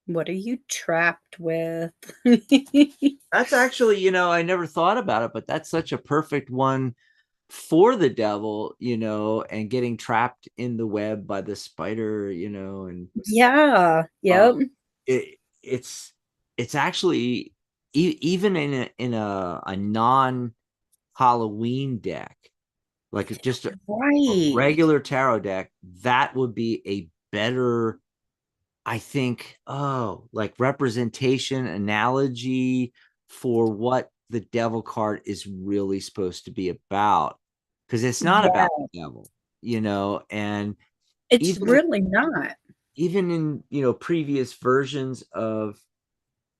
What are you trapped with? That's actually, I never thought about it, but that's such a perfect one for the devil, and getting trapped in the web by the spider, and Yeah. uh, Yep. it's actually even in a non Halloween deck, like just a Right. regular tarot deck, that would be a better, I think, like representation analogy for what the devil card is really supposed to be about. Because it's not about Yeah. the devil, and It's even really not. even in previous versions of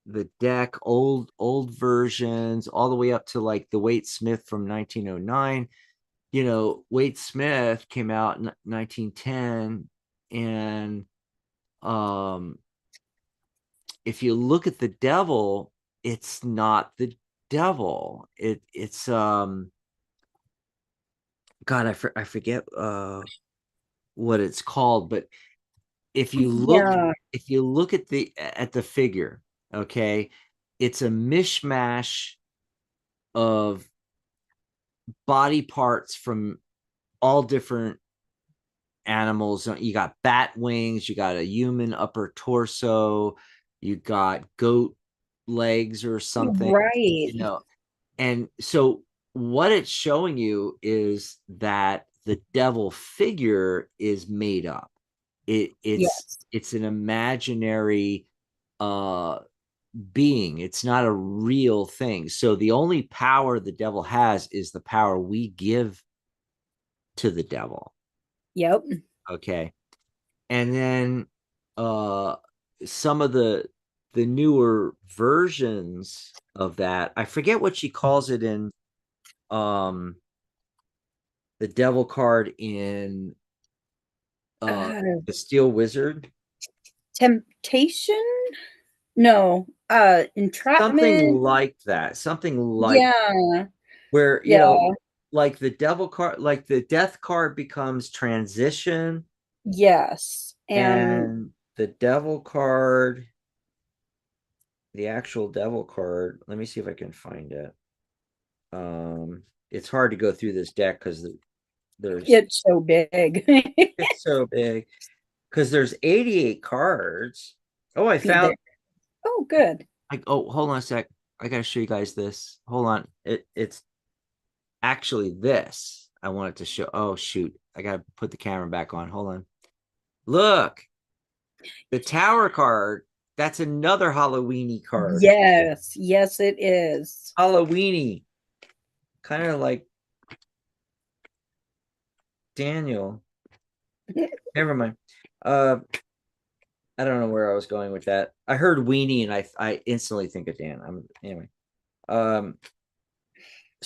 the deck, old versions, all the way up to like the Waite Smith from 1909. Waite Smith came out in 1910, and um if you look at the devil, it's not the devil. It's God, I forget what it's called, but if you look Yeah. if you look at the figure, okay, it's a mishmash of body parts from all different animals. You got bat wings, you got a human upper torso, you got goat legs or something, Right. you know. And so what it's showing you is that the devil figure is made up. It's Yes. it's an imaginary uh being. It's not a real thing. So the only power the devil has is the power we give to the devil. Yep. Okay. And then uh some of the newer versions of that, I forget what she calls it in um the devil card in Uh, the Steel Wizard. temptation? No. Something Entrapment. like that. Something like Yeah. where, Yeah. like the devil card, like the death card becomes transition, Yes. And and the devil card, the actual devil card, let me see if I can find it. It's hard to go through this deck because there's it's so big. it's so big, because there's 88 cards. Oh, I found, There. Oh, good. like, oh, hold on a sec. I gotta show you guys this. Hold on. It's actually this. I wanted to show. Oh shoot. I gotta put the camera back on. Hold on. Look, the tower card. That's another Halloweeny card. Yes. Yes, it is. Halloweeny. Kind of like Daniel. Never mind. Uh I don't know where I was going with that. I heard weenie and I instantly think of Dan. Anyway. Um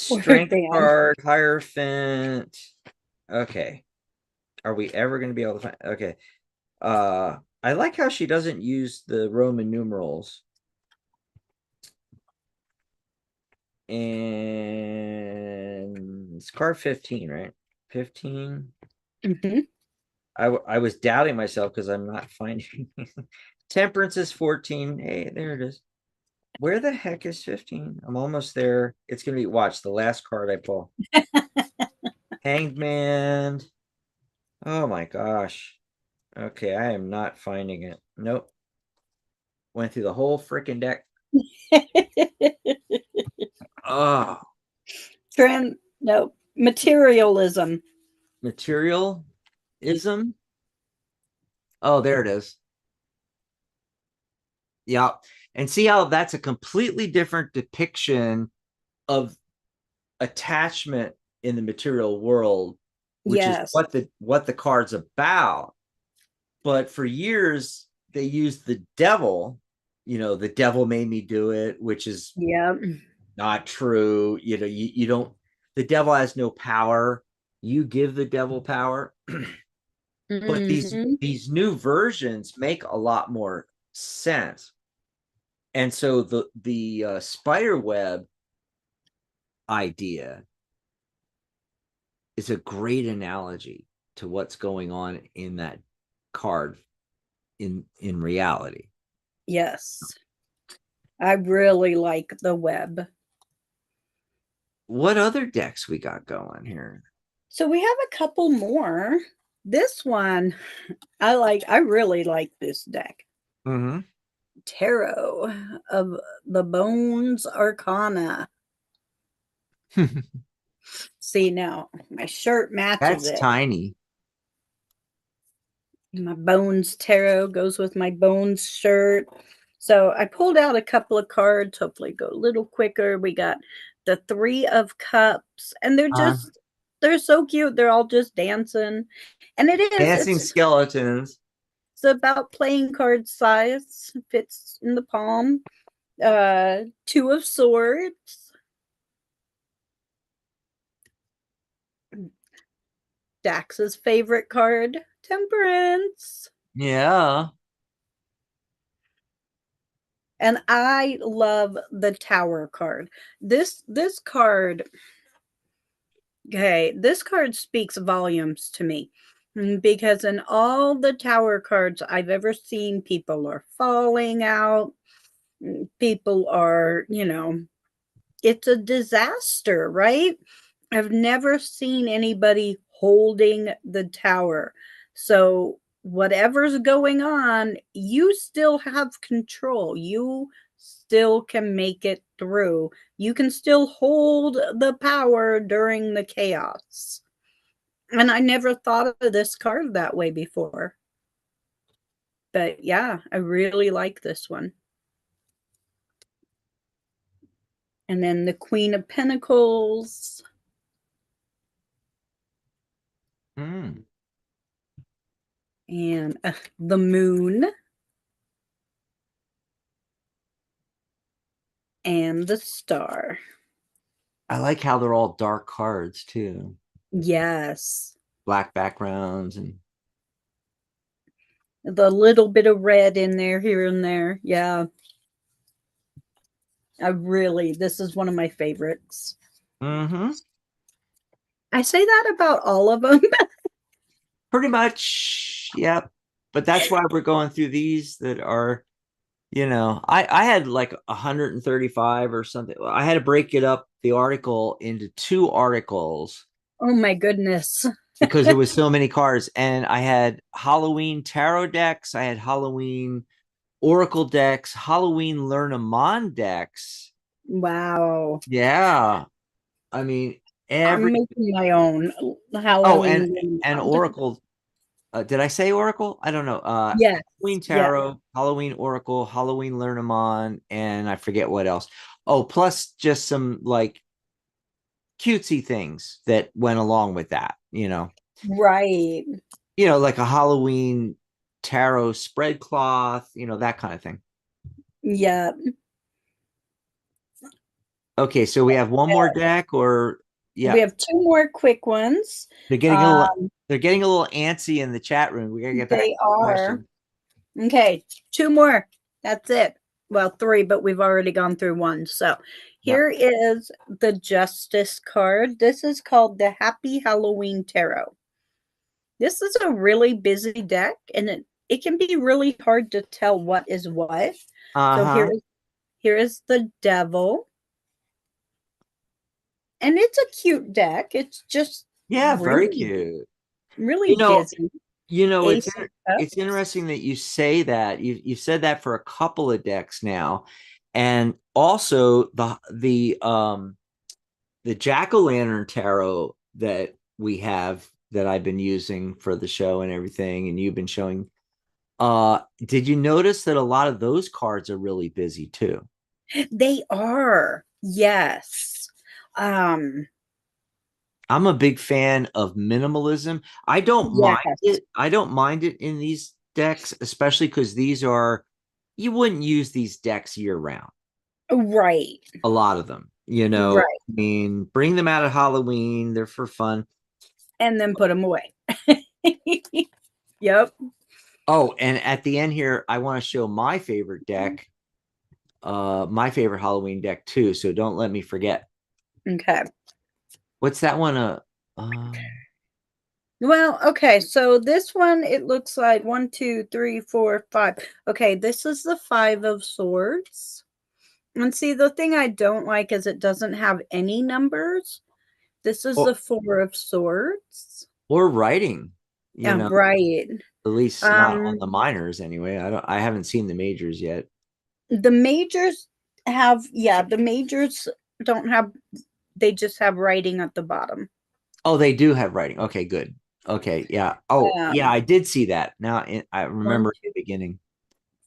Poor Strength Dan. card, Hierophant. Okay. Are we ever going to be able to find? Okay. I like how she doesn't use the Roman numerals. And it's card 15, right? 15. Mhm. I was doubting myself because I'm not finding Temperance is 14. Hey, there it is. Where the heck is 15? I'm almost there. It's gonna be, watch the last card I pull. Hanged Man. Oh my gosh. Okay, I am not finding it. Nope. Went through the whole freaking deck. Oh, No, materialism. materialism. Oh, there it is. Yeah. And see how that's a completely different depiction of attachment in the material world, which is Yes. what the card's about. But for years they used the devil, the devil made me do it, which is Yeah. not true. You don't, the devil has no power. You give the devil power. But these Hmm. these new versions make a lot more sense. And so the spider web idea is a great analogy to what's going on in that card in reality. Yes. I really like the web. What other decks we got going here? So we have a couple more. This one, I really like this deck. Mm-hmm. Tarot of the Bones Arcana. See, now my shirt matches That's it. tiny. My Bones Tarot goes with my Bones shirt. So I pulled out a couple of cards, hopefully go a little quicker. We got the Three of Cups, and they're so cute. They're all just dancing. And Dancing skeletons. it's about playing card size, fits in the palm. Two of Swords. Dax's favorite card, Temperance. Yeah. And I love the Tower card. This card, okay, this card speaks volumes to me. Because in all the Tower cards I've ever seen, people are falling out. People are, it's a disaster, right? I've never seen anybody holding the tower. So, whatever's going on, you still have control. You still can make it through. You can still hold the power during the chaos. And I never thought of this card that way before. But yeah, I really like this one. And then the Queen of Pentacles Mm. and the Moon and the Star. I like how they're all dark cards too. Yes. Black backgrounds and The little bit of red in there, here and there. Yeah. This is one of my favorites. mm-hmm. I say that about all of them. Pretty much. Yep. But that's why we're going through these that are, I had like 135 or something. I had to break it up, the article, into two articles Oh my goodness. because there was so many cards. And I had Halloween tarot decks, I had Halloween oracle decks, Halloween Lenormand decks. Wow. Yeah. I mean, I'm every making my own oh, Halloween. and oracle. Did I say oracle? I don't know. Yes. Halloween Yeah. tarot, Halloween oracle, Halloween Lenormand, and I forget what else. Oh, plus just some like cutesy things that went along with that. Right. Like a Halloween tarot spread cloth. That kind of thing. Yeah. Okay, so we have one more deck, or We yeah, have two more quick ones. they're getting a little Um, they're getting a little antsy in the chat room. We gotta get back they to the are. question. Okay. Two more. That's it. Well, three, but we've already gone through one. So Yep. Here is the Justice card. This is called the Happy Halloween Tarot. This is a really busy deck, and it can be really hard to tell what is what. So Uh-huh. here is the Devil. And it's a cute deck. It's just Yeah, very really, cute. really You know, busy. it's Ace of it's Cups. interesting that you say that. You've said that for a couple of decks now. And also the Jack-o'-lantern tarot that we have that I've been using for the show and everything, and you've been showing. Did you notice that a lot of those cards are really busy too? They are. Yes. Um, I'm a big fan of minimalism. I don't mind yes. it. I don't mind it in these decks, especially because these are, you wouldn't use these decks year round. Right. A lot of them, Right. I mean, bring them out at Halloween. They're for fun. And then put them away. Yep. Oh, and at the end here, I want to show my favorite deck, my favorite Halloween deck too. So don't let me forget. Okay. What's that one? Um, Well, okay. So this one, it looks like 1, 2, 3, 4, 5. Okay. This is the Five of Swords. And see, the thing I don't like is it doesn't have any numbers. This is or, the Four of Swords. or writing, Yeah, right. at least not on Um, the minors anyway. I haven't seen the majors yet. the majors have, yeah, the majors don't have, they just have writing at the bottom. Oh, they do have writing. Okay, good. Okay, yeah. Oh, yeah, Um, I did see that. Now I one, remember two, the beginning.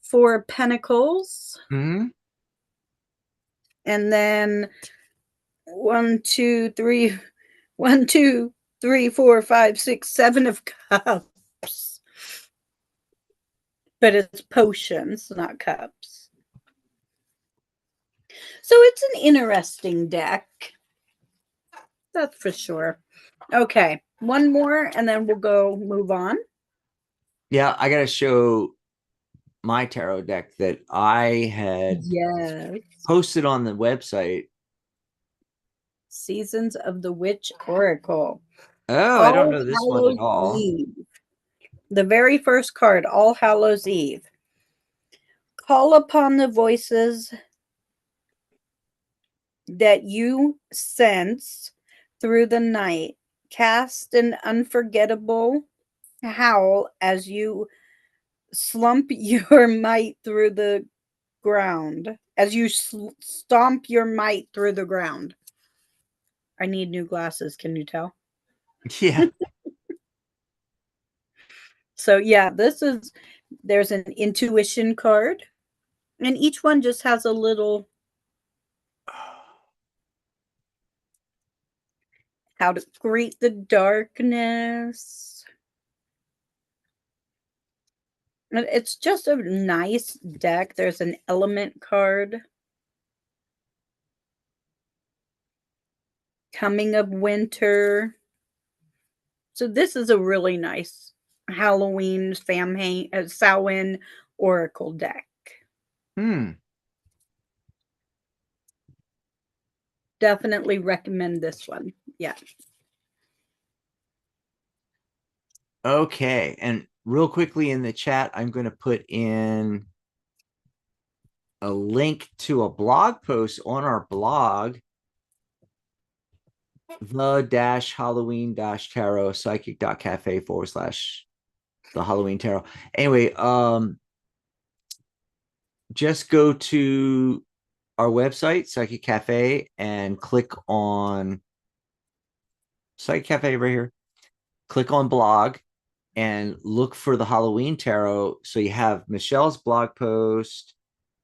Four of Pentacles, Hmm. and then one, two, three, 1, 2, 3, 4, 5, 6, 7 of Cups. But it's potions, not cups. So it's an interesting deck. That's for sure. Okay, one more and then we'll go move on. Yeah, I gotta show my tarot deck that I had Yes. posted on the website. Seasons of the Witch Oracle. Oh, I don't All know this one at Hallows all. Eve. The very first card, All Hallows Eve. Call upon the voices that you sense through the night. Cast an unforgettable howl as you slump your might through the ground. As you stomp your might through the ground. I need new glasses. Can you tell? Yeah. So, yeah, there's an intuition card, and each one just has a little how to greet the darkness. And it's just a nice deck. There's an element card, coming of winter. So this is a really nice Halloween Samhain Oracle deck. Hmm. Definitely recommend this one. Yeah. Okay. And real quickly in the chat, I'm going to put in a link to a blog post on our blog, the Halloween tarot psychic.cafe/the Halloween tarot. Anyway, just go to our website, Psychic Cafe, and click on Psychic Cafe right here. Click on blog and look for the Halloween tarot. So you have Michelle's blog post,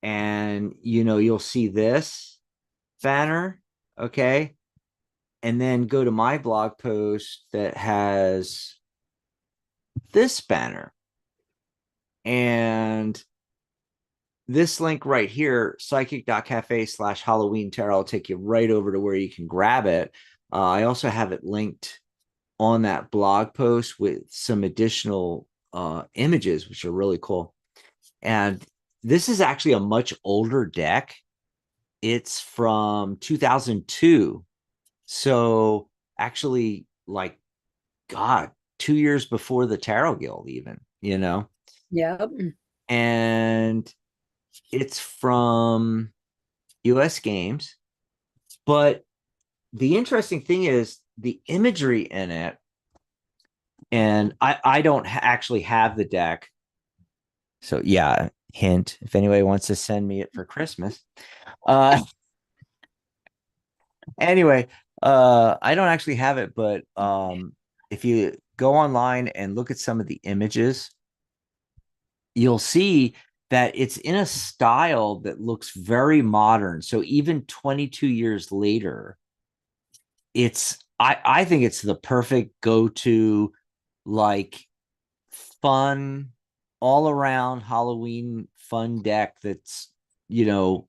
and you'll see this banner. Okay. And then go to my blog post that has this banner. And this link right here, psychic.cafe/Halloween tarot, will take you right over to where you can grab it. I also have it linked on that blog post with some additional images, which are really cool. And this is actually a much older deck. It's from 2002. So actually, like, God, 2 years before the Tarot Guild, even. Yep. And it's from US Games. But the interesting thing is the imagery in it. And I don't actually have the deck. So, yeah, hint if anybody wants to send me it for Christmas. Uh, anyway, I don't actually have it, but if you go online and look at some of the images, you'll see that it's in a style that looks very modern. So even 22 years later, I think it's the perfect go-to, like, fun, all around Halloween fun deck that's, you know,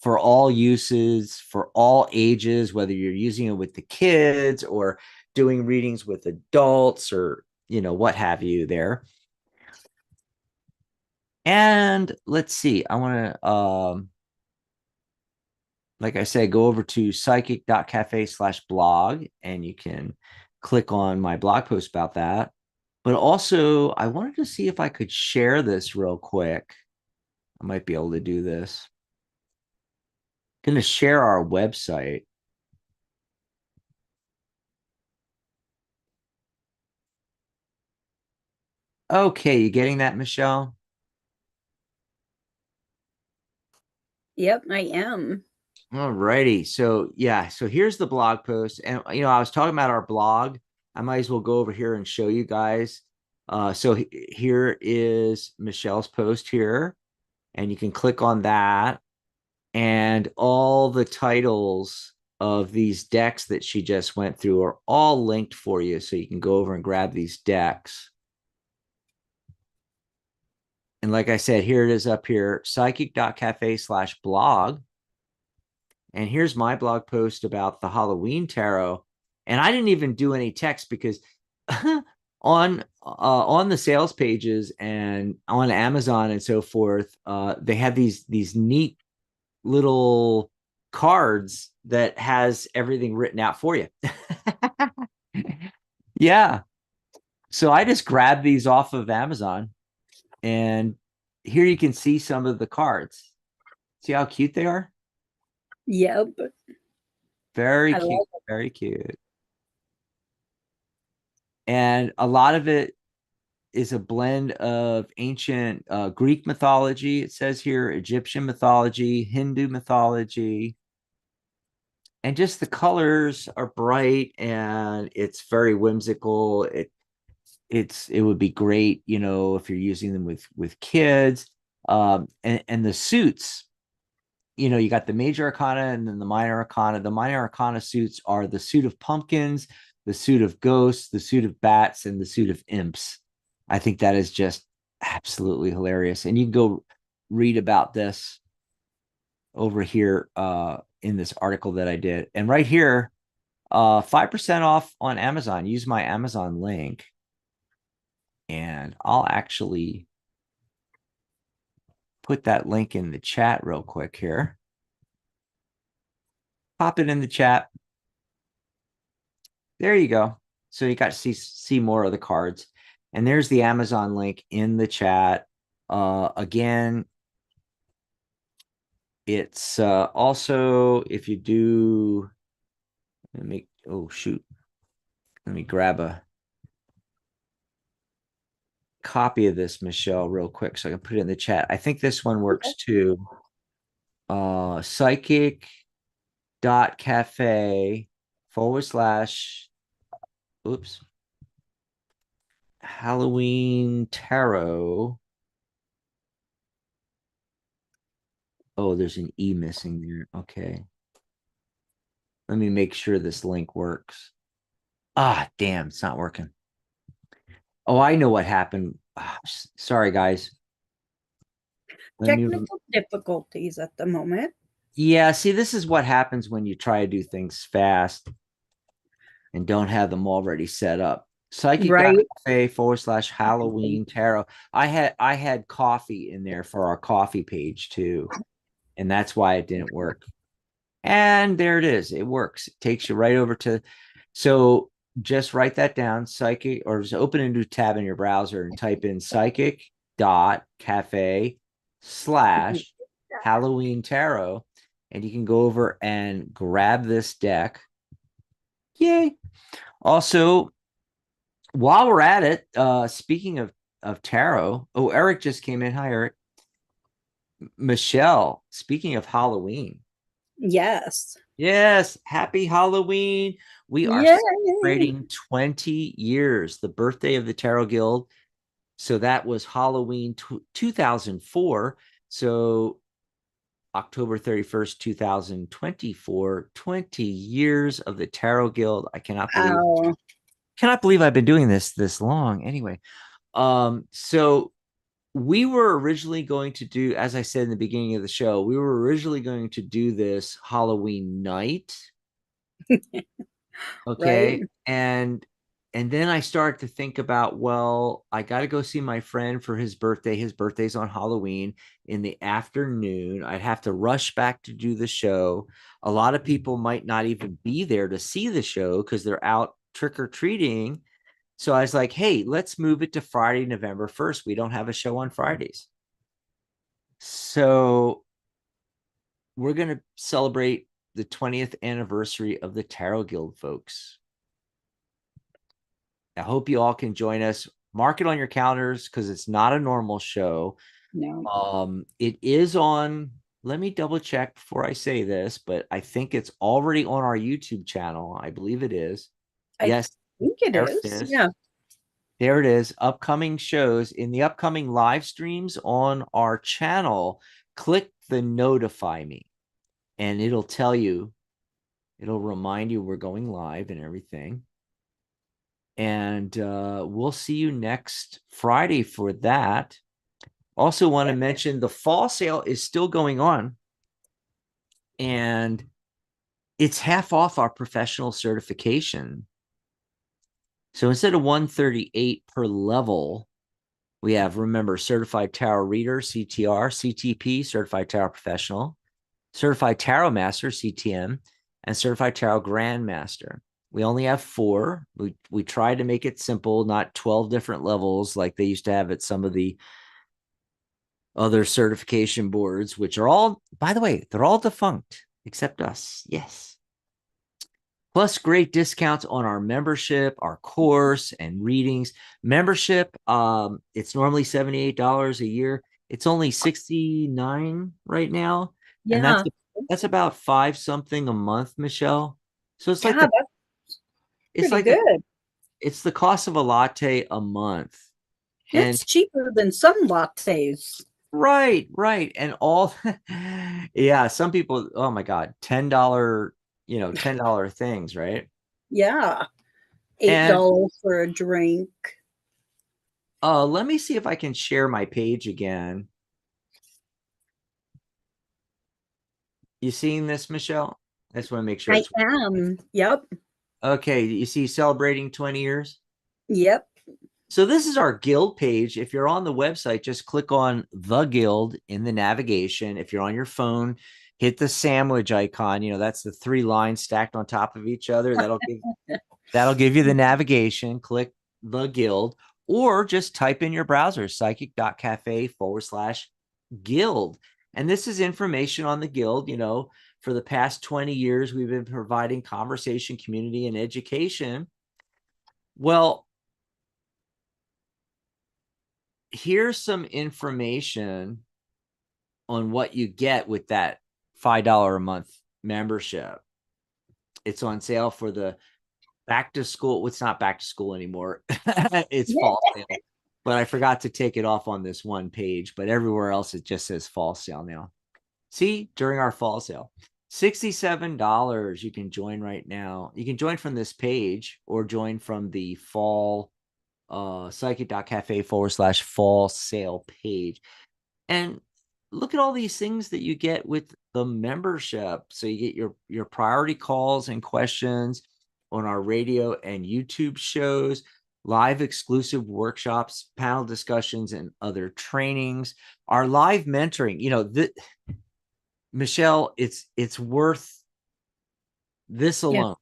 for all uses, for all ages, whether you're using it with the kids or doing readings with adults or, what have you there. And let's see, I want to, like I said, go over to psychic.cafe/blog and you can click on my blog post about that. But also, I wanted to see if I could share this real quick. I might be able to do this. I'm going to share our website. Okay, you getting that, Michelle? Yep, I am. All righty. So, yeah, so here's the blog post. And, I was talking about our blog. I might as well go over here and show you guys. So here is Michelle's post here, and you can click on that. And all the titles of these decks that she just went through are all linked for you. So you can go over and grab these decks. And like I said, here it is up here, psychic.cafe/blog. And here's my blog post about the Halloween tarot. And I didn't even do any text because on the sales pages and on Amazon and so forth, they have these neat little cards that has everything written out for you. Yeah. So I just grabbed these off of Amazon, and here you can see some of the cards. See how cute they are? Yep. Very I love cute, it. very cute. And a lot of it is a blend of ancient Greek mythology, it says here, Egyptian mythology, Hindu mythology, and just the colors are bright and it's very whimsical. It would be great, if you're using them with kids. And the suits, you got the major arcana and then the minor arcana. The minor arcana suits are the suit of pumpkins, the suit of ghosts, the suit of bats, and the suit of imps. I think that is just absolutely hilarious. And you can go read about this over here in this article that I did. And right here, 5% off on Amazon. Use my Amazon link. And I'll actually put that link in the chat real quick here. Pop it in the chat. There you go. So you got to see more of the cards. And there's the Amazon link in the chat. Again, it's also, if you do, oh shoot, let me grab a copy of this, Michelle, real quick so I can put it in the chat. I think this one works too. Psychic.cafe/ oops, Halloween tarot. Oh, there's an E missing there. Okay. Let me make sure this link works. Ah, damn, it's not working. Oh, I know what happened. Sorry, guys. Let me. Technical difficulties at the moment. Yeah, see, this is what happens when you try to do things fast and don't have them already set up. Right. Psychic.cafe/Halloween tarot. I had coffee in there for our coffee page too, and that's why it didn't work. And there it is. It works. It takes you right over to, so just write that down, psychic, or just open a new tab in your browser and type in psychic.cafe slash Halloween tarot. And you can go over and grab this deck. Yay. Also, while we're at it, speaking of tarot, oh, Eric just came in. Hi, Eric. Michelle, speaking of Halloween, Yes. yes, happy Halloween. We are Yay. celebrating 20 years, the birthday of the Tarot Guild. So that was Halloween 2004. So October 31st, 2024, 20 years of the Tarot Guild. I Wow. cannot believe I've been doing this long. Anyway, so we were originally going to do, as I said in the beginning of the show, we were originally going to do this Halloween night. Right? Okay. And then I start to think about, well, I got to go see my friend for his birthday. His birthday's on Halloween in the afternoon. I'd have to rush back to do the show. A lot of people might not even be there to see the show because they're out trick or treating. So I was like, hey, let's move it to Friday, November 1st. We don't have a show on Fridays. So we're going to celebrate the 20th anniversary of the Tarot Guild, folks. I hope you all can join us. Mark it on your calendars because it's not a normal show. No. It is on, let me double check before I say this, but I think it's already on our YouTube channel. I believe it is. I Yes, think it there it is. is. Yeah. There it is. Upcoming shows in the upcoming live streams on our channel. Click the notify me and it'll tell you, it'll remind you we're going live and everything. And we'll see you next Friday for that. Also, want to mention the fall sale is still going on, and it's half off our professional certification. So instead of 138 per level, we have, remember, Certified Tarot Reader, CTR, CTP, Certified Tarot Professional, Certified Tarot Master, CTM, and Certified Tarot Grandmaster. We only have 4. We try to make it simple, not 12 different levels like they used to have at some of the other certification boards, which are all, by the way, they're all defunct except us. Yes. Plus great discounts on our membership, our course, and readings. Membership, it's normally $78 a year. It's only $69 right now. And Yeah. that's about 5 something a month, Michelle. So it's like Yeah, that's it's pretty like the good. it's the cost of a latte a month. And It's cheaper than some lattes. right. And all yeah, some people, oh my God, $10, $10 things, right? Yeah. eight And dollars for a drink. let me see if I can share my page again. You seeing this, Michelle? I just want to make sure I it's am. Yep. okay. You see celebrating 20 years? Yep. So this is our guild page. If you're on the website, just click on the guild in the navigation. If you're on your phone, hit the sandwich icon. That's the 3 lines stacked on top of each other. That'll give you the navigation. Click the guild, or just type in your browser, psychic.cafe/guild. And this is information on the guild. For the past 20 years, we've been providing conversation, community, and education. Well, here's some information on what you get with that $5 a month membership. It's on sale for the back to school. It's not back to school anymore. It's Yeah. fall sale. But I forgot to take it off on this one page. But everywhere else, it just says fall sale now. See, during our fall sale, $67. You can join right now. You can join from this page or join from the fall psychic.cafe/fall sale page. And look at all these things that you get with the membership. So you get your priority calls and questions on our radio and YouTube shows, live exclusive workshops, panel discussions, and other trainings. Our live mentoring, Michelle, it's worth This Yeah. alone,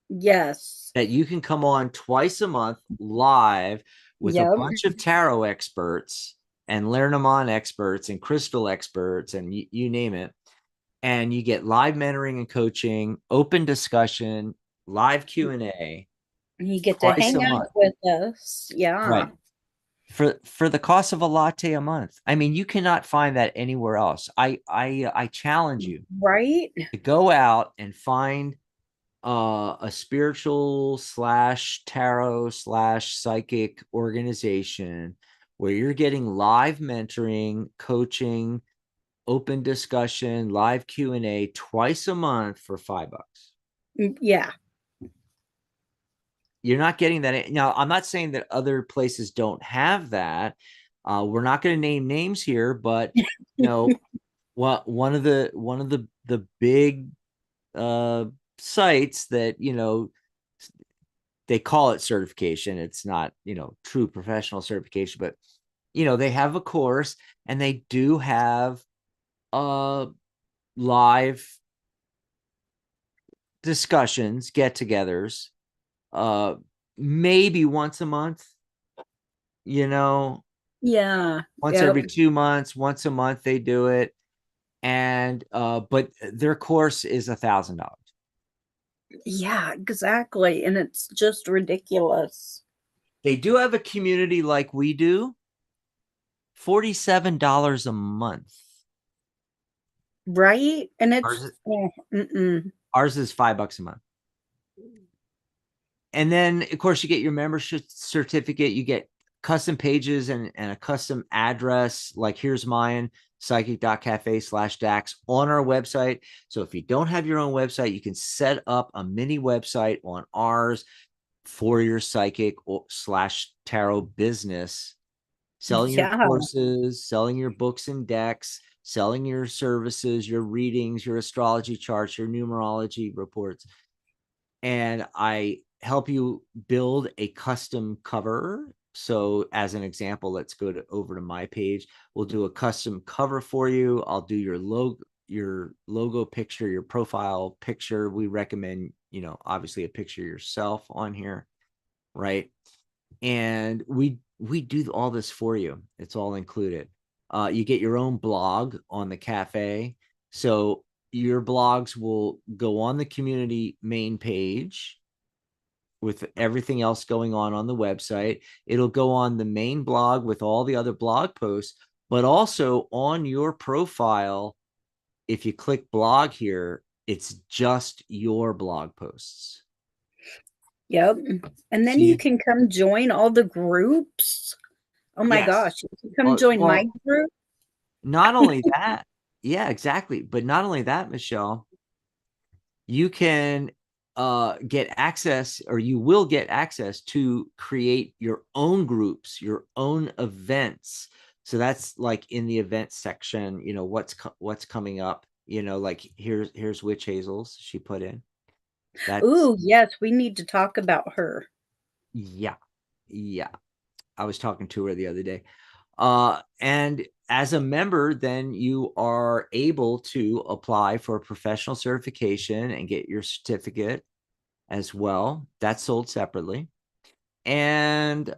Yes. that you can come on twice a month live with a Yep. bunch of tarot experts and Lenormand experts and crystal experts and you name it. And you get live mentoring and coaching, open discussion, live Q&A You get to twice a hang month. out with us. Yeah. Right. For the cost of a latte a month. I mean, you cannot find that anywhere else. I challenge you Right? to go out and find a spiritual slash tarot slash psychic organization where you're getting live mentoring, coaching, open discussion, live Q&A twice a month for $5. Yeah. You're not getting that. Now, I'm not saying that other places don't have that. We're not going to name names here, but what one of the big sites that they call it certification. It's not true professional certification, but they have a course and they do have live discussions, get-togethers, uh maybe once a month, you know Yeah. once Yep. every 2 months, once a month they do it. And but their course is $1,000. Yeah, exactly. And it's just ridiculous. They do have a community like we do, $47 a month. Right? And Ours it's is, mm-mm. ours is $5 a month. And then of course you get your membership certificate, you get custom pages and a custom address. Like here's mine, psychic.cafe/dax on our website. So if you don't have your own website, you can set up a mini website on ours for your psychic slash tarot business, selling your Yeah. courses, selling your books and decks, selling your services, your readings, your astrology charts, your numerology reports. And I help you build a custom cover. So as an example, let's go over to my page. We'll do a custom cover for you. I'll do your logo picture, your profile picture. We recommend, obviously a picture of yourself on here, right? And we do all this for you. It's all included. You get your own blog on the cafe. So your blogs will go on the community main page with everything else going on the website. It'll go on the main blog with all the other blog posts, but also on your profile. If you click blog here, it's just your blog posts. Yep. And So then you can come join all the groups. Oh my yes. gosh. You can come join my Well, group. not only that, yeah, exactly. But not only that, Michelle, you can get access, or you will get access to create your own groups, your own events. So that's like in the event section, what's coming up, like here's Witch Hazel's, she put in. That's Ooh, yes, we need to talk about her. yeah. Yeah. I was talking to her the other day. And as a member, then you are able to apply for a professional certification and get your certificate as well. That's sold separately. And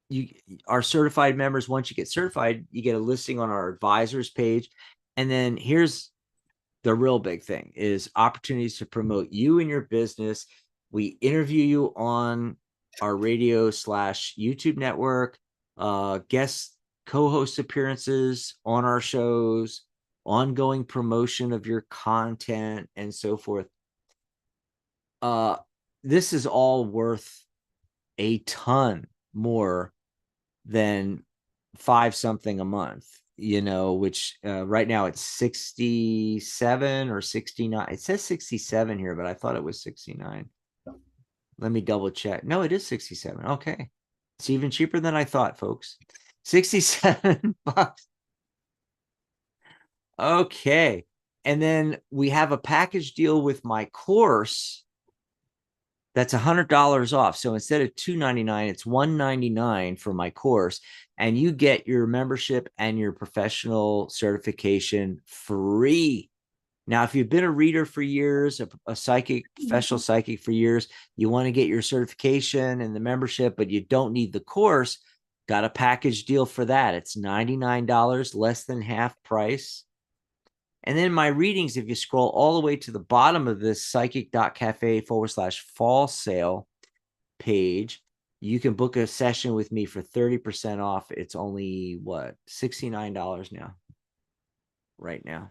you are certified members. Once you get certified, you get a listing on our advisors page. And then here's the real big thing is opportunities to promote you and your business. We interview you on our radio / YouTube network, guest co-host appearances on our shows, ongoing promotion of your content, and so forth. This is all worth a ton more than five something a month, which right now it's 67 or 69. It says 67 here, but I thought it was 69. Let me double check. No, it is 67. Okay. It's even cheaper than I thought, folks. 67 bucks. Okay. And then we have a package deal with my course that's $100 off. So instead of $299, it's $199 for my course, and you get your membership and your professional certification free. Now, if you've been a reader for years, a psychic, professional psychic for years, you want to get your certification and the membership, but you don't need the course, got a package deal for that. It's $99, less than half price. And then my readings, if you scroll all the way to the bottom of this psychic.cafe/fall sale page, you can book a session with me for 30% off. It's only what, $69 now, right now.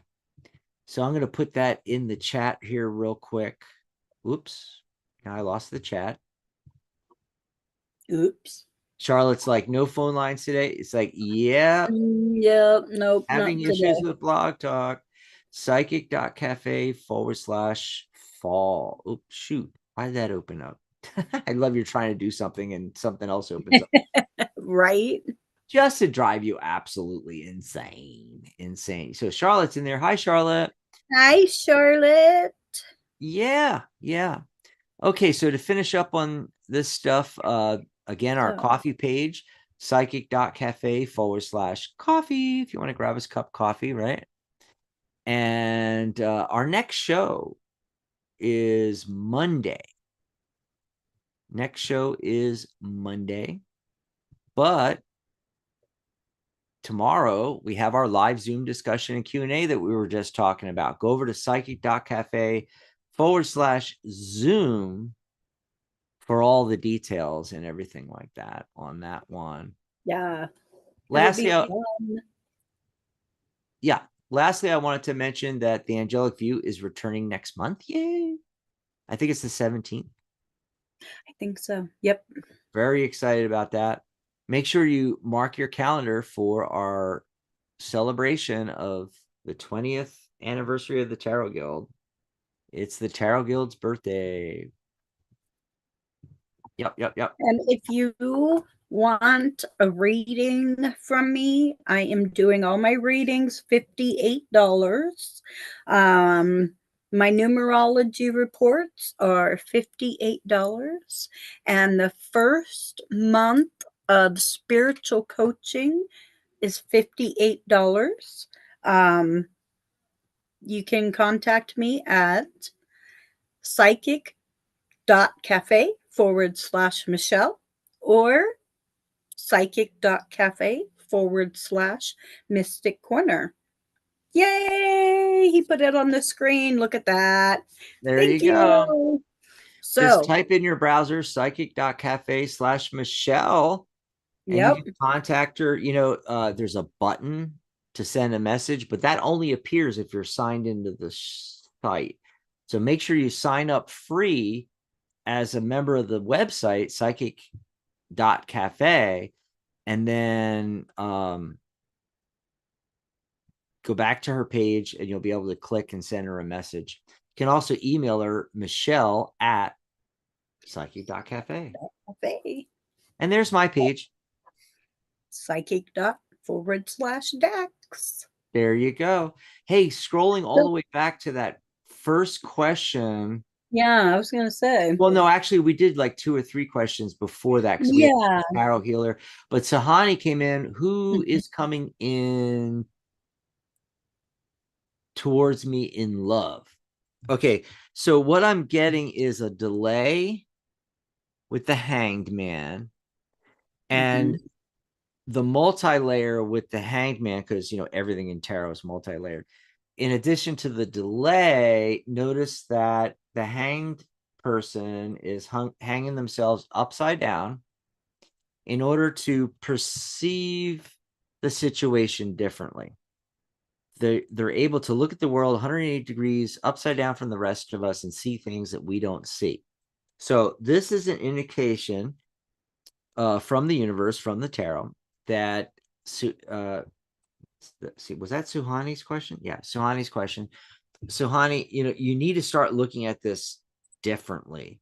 So I'm going to put that in the chat here real quick. Oops. Now I lost the chat. Oops. Charlotte's like, no phone lines today. It's like, yeah, Yep. Nope. having Not issues today. with Blog Talk. Psychic.cafe/fall. Oh, shoot. Why did that open up? I love you're trying to do something and something else opens up. Right. Just to drive you absolutely insane. Insane. So Charlotte's in there. Hi, Charlotte. Hi, Charlotte. Yeah. Yeah. Okay, so to finish up on this stuff, again, our coffee page, psychic.cafe/coffee, if you want to grab us a cup of coffee, right? And our next show is Monday. Next show is Monday. But tomorrow we have our live Zoom discussion and Q&A that we were just talking about. Go over to psychic.cafe/Zoom for all the details and everything like that on that one. Yeah. Lastly, lastly, I wanted to mention that the Angelic View is returning next month. Yay. I think it's the 17th. I think so. Yep. Very excited about that. Make sure you mark your calendar for our celebration of the 20th anniversary of the Tarot Guild. It's the Tarot Guild's birthday. Yep. And if you want a reading from me, I am doing all my readings $58. My numerology reports are $58. And the first month of spiritual coaching is $58. You can contact me at psychic.cafe/Michelle or psychic.cafe/Mystic Corner. Yay! He put it on the screen. Look at that. There Thank you go. you. Just So, type in your browser psychic.cafe/Michelle and you yep. can contact her. There's a button to send a message, but that only appears if you're signed into the site. So make sure you sign up free as a member of the website, psychic.cafe, and then go back to her page and you'll be able to click and send her a message. You can also email her, Michelle@psychic.cafe. And there's my page. Psychic./Dax. There you go. Hey, scrolling all the way back to that first question. Yeah, I was going to say. Well, no, actually, we did like 2 or 3 questions before that because we had a tarot healer. But Sahani came in. Who is coming in towards me in love? Okay, so what I'm getting is a delay with the Hanged Man and the multi-layer with the Hanged Man, because everything in tarot is multi-layered. In addition to the delay, notice that the hanged person is hanging themselves upside down in order to perceive the situation differently. They're able to look at the world 180 degrees upside down from the rest of us and see things that we don't see. So this is an indication from the universe, from the tarot, that was that Suhani's question? Yeah, Suhani's question. Suhani, you need to start looking at this differently.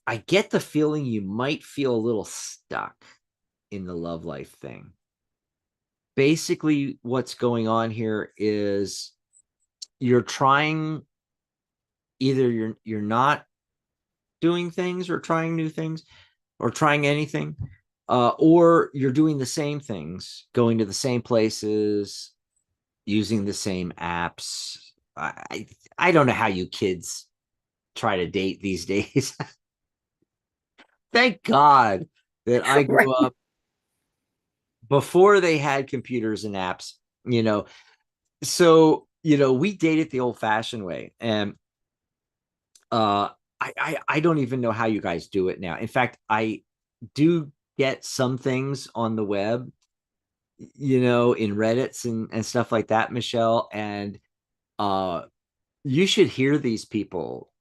I get the feeling you might feel a little stuck in the love life thing. Basically, what's going on here is you're trying, either you're not doing things or trying new things or trying anything, or you're doing the same things, going to the same places, using the same apps, I I don't know how you kids try to date these days. Thank God that I grew Right. up before they had computers and apps, you know. So, we dated the old fashioned way. And uh I don't even know how you guys do it now. In fact, I do get some things on the web, in Reddits and stuff like that, Michelle. And uh you should hear these people,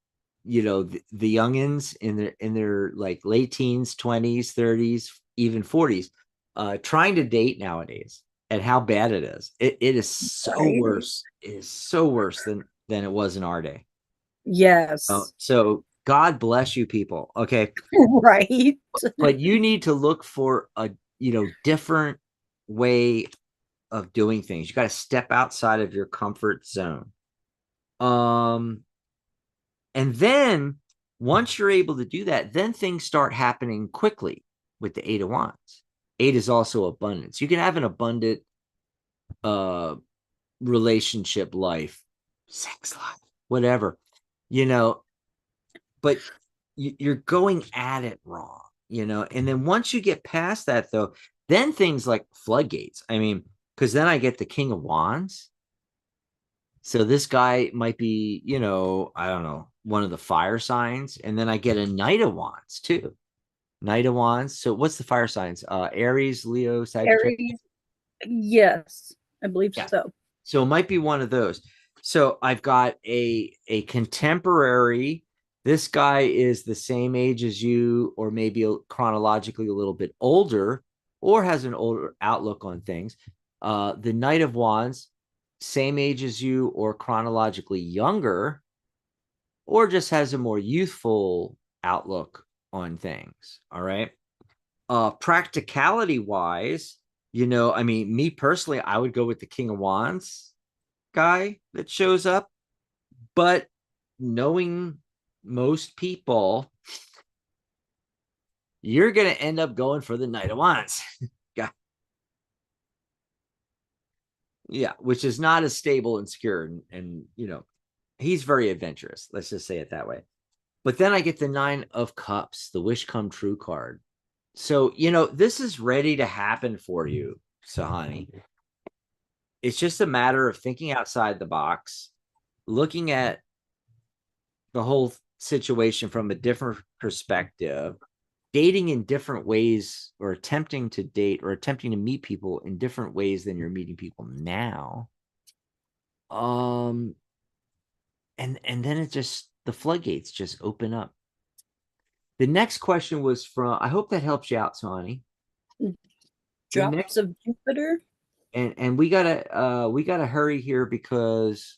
the youngins in their like late teens, 20s, 30s, even 40s, trying to date nowadays, and how bad it is. It is so Right. worse. It is so worse than it was in our day. Yes. So God bless you people. Okay. Right. But you need to look for a, different way of doing things. You got to step outside of your comfort zone. Um, And then once you're able to do that, then things start happening quickly with the Eight of Wands. Eight is also abundance. You can have an abundant uh relationship life, sex life, whatever, you know, but you're going at it wrong, And then once you get past that, though, then things like floodgates. I mean, because then I get the King of Wands. So this guy might be, I don't know, one of the fire signs. And then I get a Knight of Wands too. Knight of Wands. So what's the fire signs? Aries, Leo, Sagittarius. Aries. Yes, I believe Yeah. so. So it might be one of those. So I've got a contemporary. This guy is the same age as you, or maybe chronologically a little bit older, or has an older outlook on things. The Knight of Wands, same age as you, or chronologically younger, or just has a more youthful outlook on things. All right. Practicality wise, I mean, me personally, I would go with the King of Wands guy that shows up. But knowing most people, you're going to end up going for the Knight of Wands. Yeah. Yeah. Which is not as stable and secure. And he's very adventurous. Let's just say it that way. But then I get the Nine of Cups, the wish come true card. So, this is ready to happen for you, Sahani. It's just a matter of thinking outside the box, looking at the whole situation from a different perspective, dating in different ways, or attempting to date or attempting to meet people in different ways than you're meeting people now. Um, and then it just, the floodgates just open up. The next question was from, I hope that helps you out, Sahani. The Drops next, of Jupiter. and we gotta hurry here because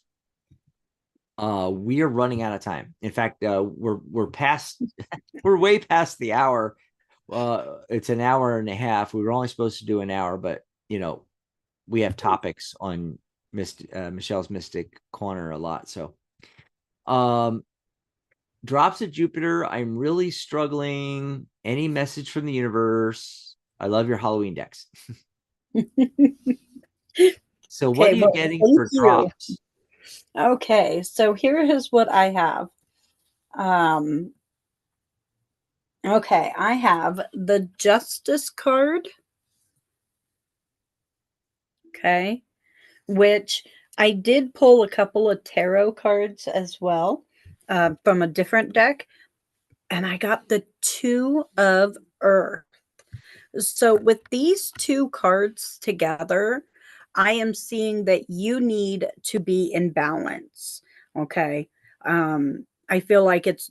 we are running out of time. In fact, we're past we're way past the hour. It's an hour and a half. We were only supposed to do an hour, but we have topics on Michelle's Mystic Corner a lot. So um drops of Jupiter, I'm really struggling. Any message from the universe? I love your Halloween decks. So what are Okay, you well, getting thank for you. drops? Okay, so here is what I have. Um, okay, I have the Justice card. Okay, which I did pull a couple of tarot cards as well, from a different deck, and I got the Two of Earth. So, with these two cards together, I am seeing that you need to be in balance. Okay. I feel like it's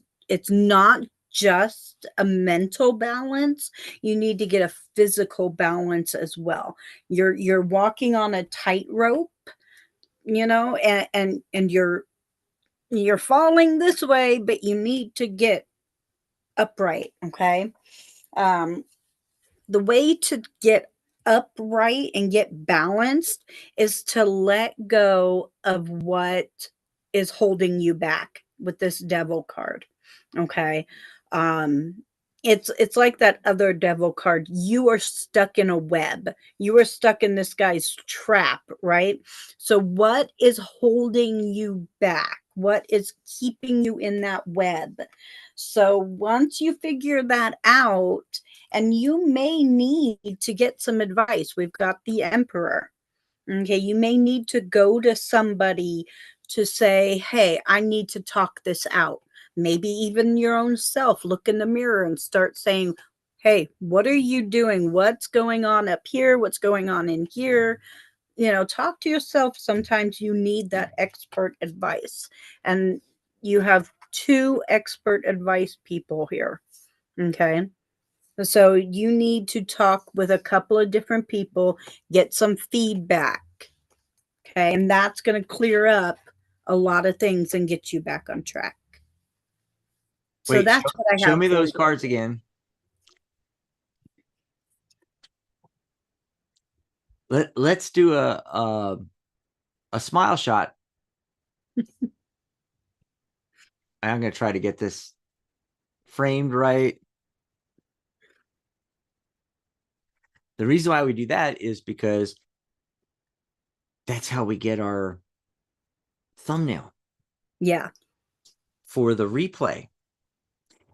not just a mental balance. You need to get a physical balance as well. You're walking on a tightrope, and you're falling this way, but you need to get upright. Okay. Um, the way to get upright and get balanced is to let go of what is holding you back with this devil card. Okay. um It's like that other devil card. You are stuck in a web. You are stuck in this guy's trap, right? So what is holding you back? What is keeping you in that web? So once you figure that out, and you may need to get some advice. We've got the Emperor. Okay, you may need to go to somebody to say, hey, I need to talk this out. Maybe even your own self. Look in the mirror and start saying, hey, what are you doing? What's going on up here? What's going on in here? Talk to yourself. Sometimes you need that expert advice. And you have two expert advice people here. Okay. So you need to talk with a couple of different people, get some feedback. Okay. And that's going to clear up a lot of things and get you back on track. So Wait, that's what I show have me for those you. cards again. Let's do a smile shot. I'm going to try to get this framed right. The reason why we do that is because that's how we get our thumbnail Yeah. for the replay.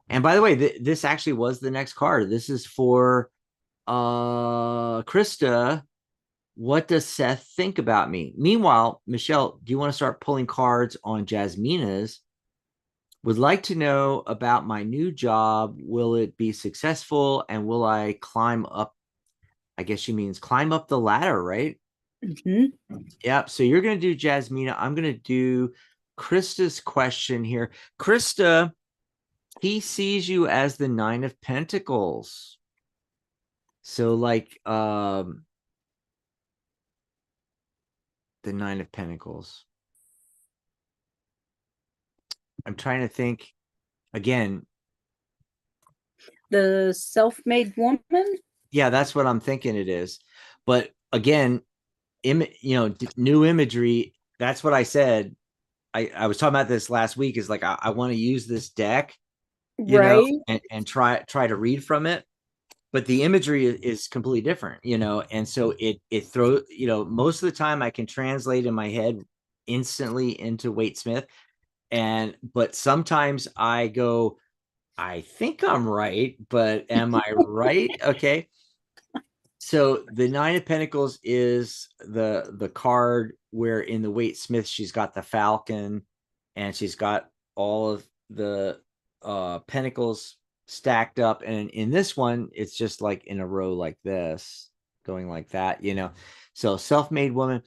And by the way, this actually was the next card. This is for Krista. What does Seth think about me? Meanwhile, Michelle, do you want to start pulling cards on Jasmina's? Would like to know about my new job. Will it be successful? And will I climb up? I guess she means climb up the ladder, right? Mm-hmm. Yep. So you're going to do Jasmina. I'm going to do Krista's question here. Krista, he sees you as the Nine of Pentacles. So like the Nine of Pentacles. I'm trying to think again. The self-made woman. Yeah, that's what I'm thinking it is. But again, new imagery. That's what I said. I was talking about this last week. Is like I want to use this deck, Right. and try to read from it. But the imagery is completely different, and so it throws, most of the time I can translate in my head instantly into Waite Smith, but sometimes I go, I think I'm right, but am I right? Okay. So the Nine of Pentacles is the card where in the Waite Smith she's got the falcon and she's got all of the pentacles stacked up, and in this one it's just like in a row like this, going like that, So self-made woman,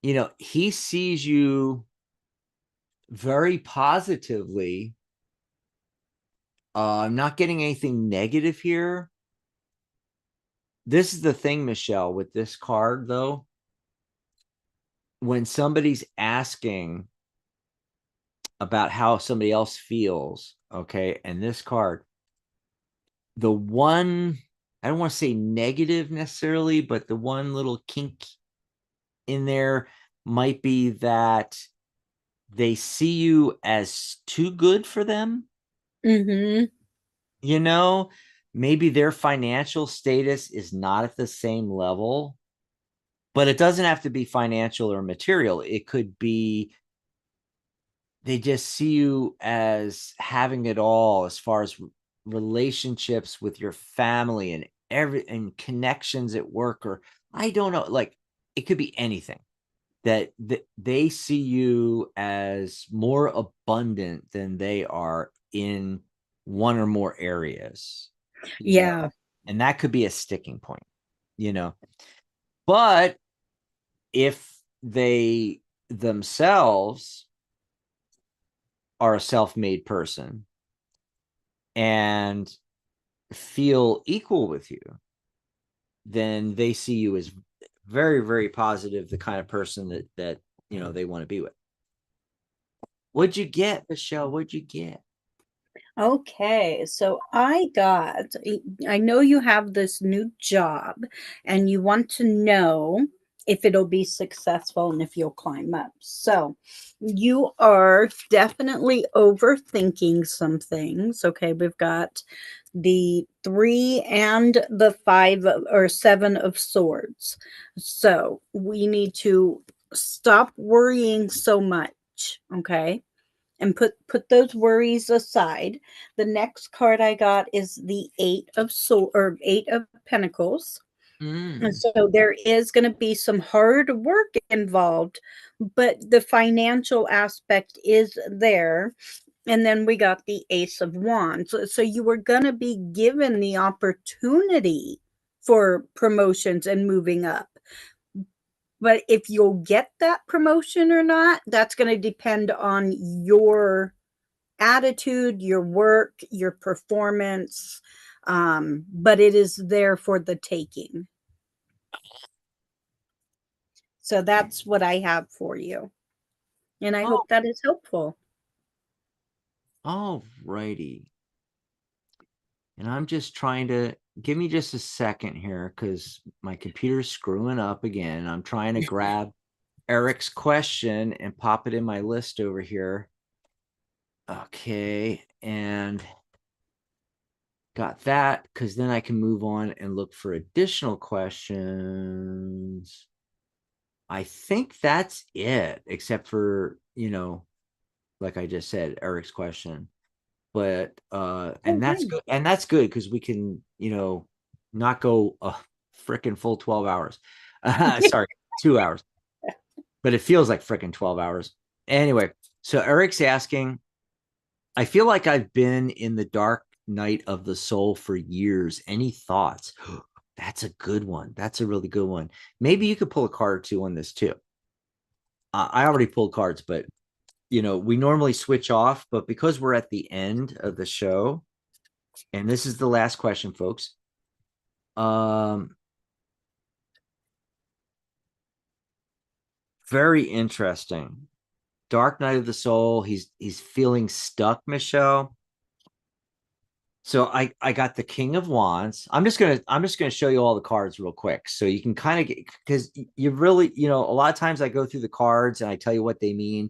he sees you very positively. I'm not getting anything negative here. This is the thing, Michelle, with this card though. When somebody's asking about how somebody else feels, okay, and this card, the one, I don't want to say negative necessarily, but the one little kink in there might be that they see you as too good for them. Mm-hmm. Maybe their financial status is not at the same level, but it doesn't have to be financial or material. It could be they just see you as having it all as far as relationships with your family and connections at work, or I don't know, like it could be anything that they see you as more abundant than they are in one or more areas, Yeah. and that could be a sticking point, you know. But if they themselves are a self-made person and feel equal with you, then they see you as very, very positive, the kind of person that they want to be with. What'd you get, Michelle? What'd you get? Okay, so I know you have this new job and you want to know if it'll be successful and if you'll climb up. So you are definitely overthinking some things. Okay, we've got the 3 and the 5 or 7 of swords. So we need to stop worrying so much. Okay, and put those worries aside. The next card I got is the 8 of sword or 8 of pentacles. And Mm. so there is going to be some hard work involved, but the financial aspect is there. And then we got the Ace of Wands. So you were going to be given the opportunity for promotions and moving up. But if you'll get that promotion or not, that's going to depend on your attitude, your work, your performance. But it is there for the taking. So that's what I have for you. And I Oh, hope that is helpful. all righty. And I'm just trying to give me just a second here because my computer's screwing up again. I'm trying to grab Eric's question and pop it in my list over here. Okay. And got that because then I can move on and look for additional questions. I think that's it, except for, like I just said, Eric's question. But Oh, and that's good. good. And that's good because we can, not go a freaking full 12 hours. Sorry, 2 hours. But it feels like freaking 12 hours. Anyway, so Eric's asking, I feel like I've been in the dark night of the soul for years. Any thoughts? That's a good one. That's a really good one. Maybe you could pull a card or two on this too. I already pulled cards, but we normally switch off, but because we're at the end of the show, and this is the last question, folks. Very interesting. Dark Night of the Soul. He's feeling stuck, Michelle. So I got the King of Wands. I'm just gonna show you all the cards real quick so you can kind of get, because you really, a lot of times I go through the cards and I tell you what they mean,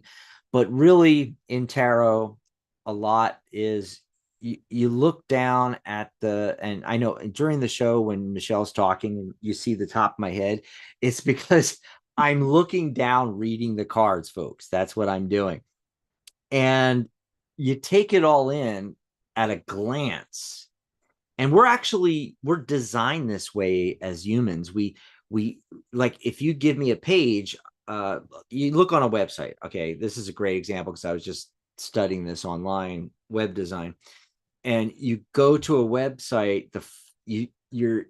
but really in tarot, a lot is you look down at and I know during the show when Michelle's talking, you see the top of my head. It's because I'm looking down reading the cards, folks. That's what I'm doing. And you take it all in at a glance, and we're designed this way as humans. We like, if you give me a page, you look on a website. Okay, this is a great example because I was just studying this online, web design. And you go to a website, you're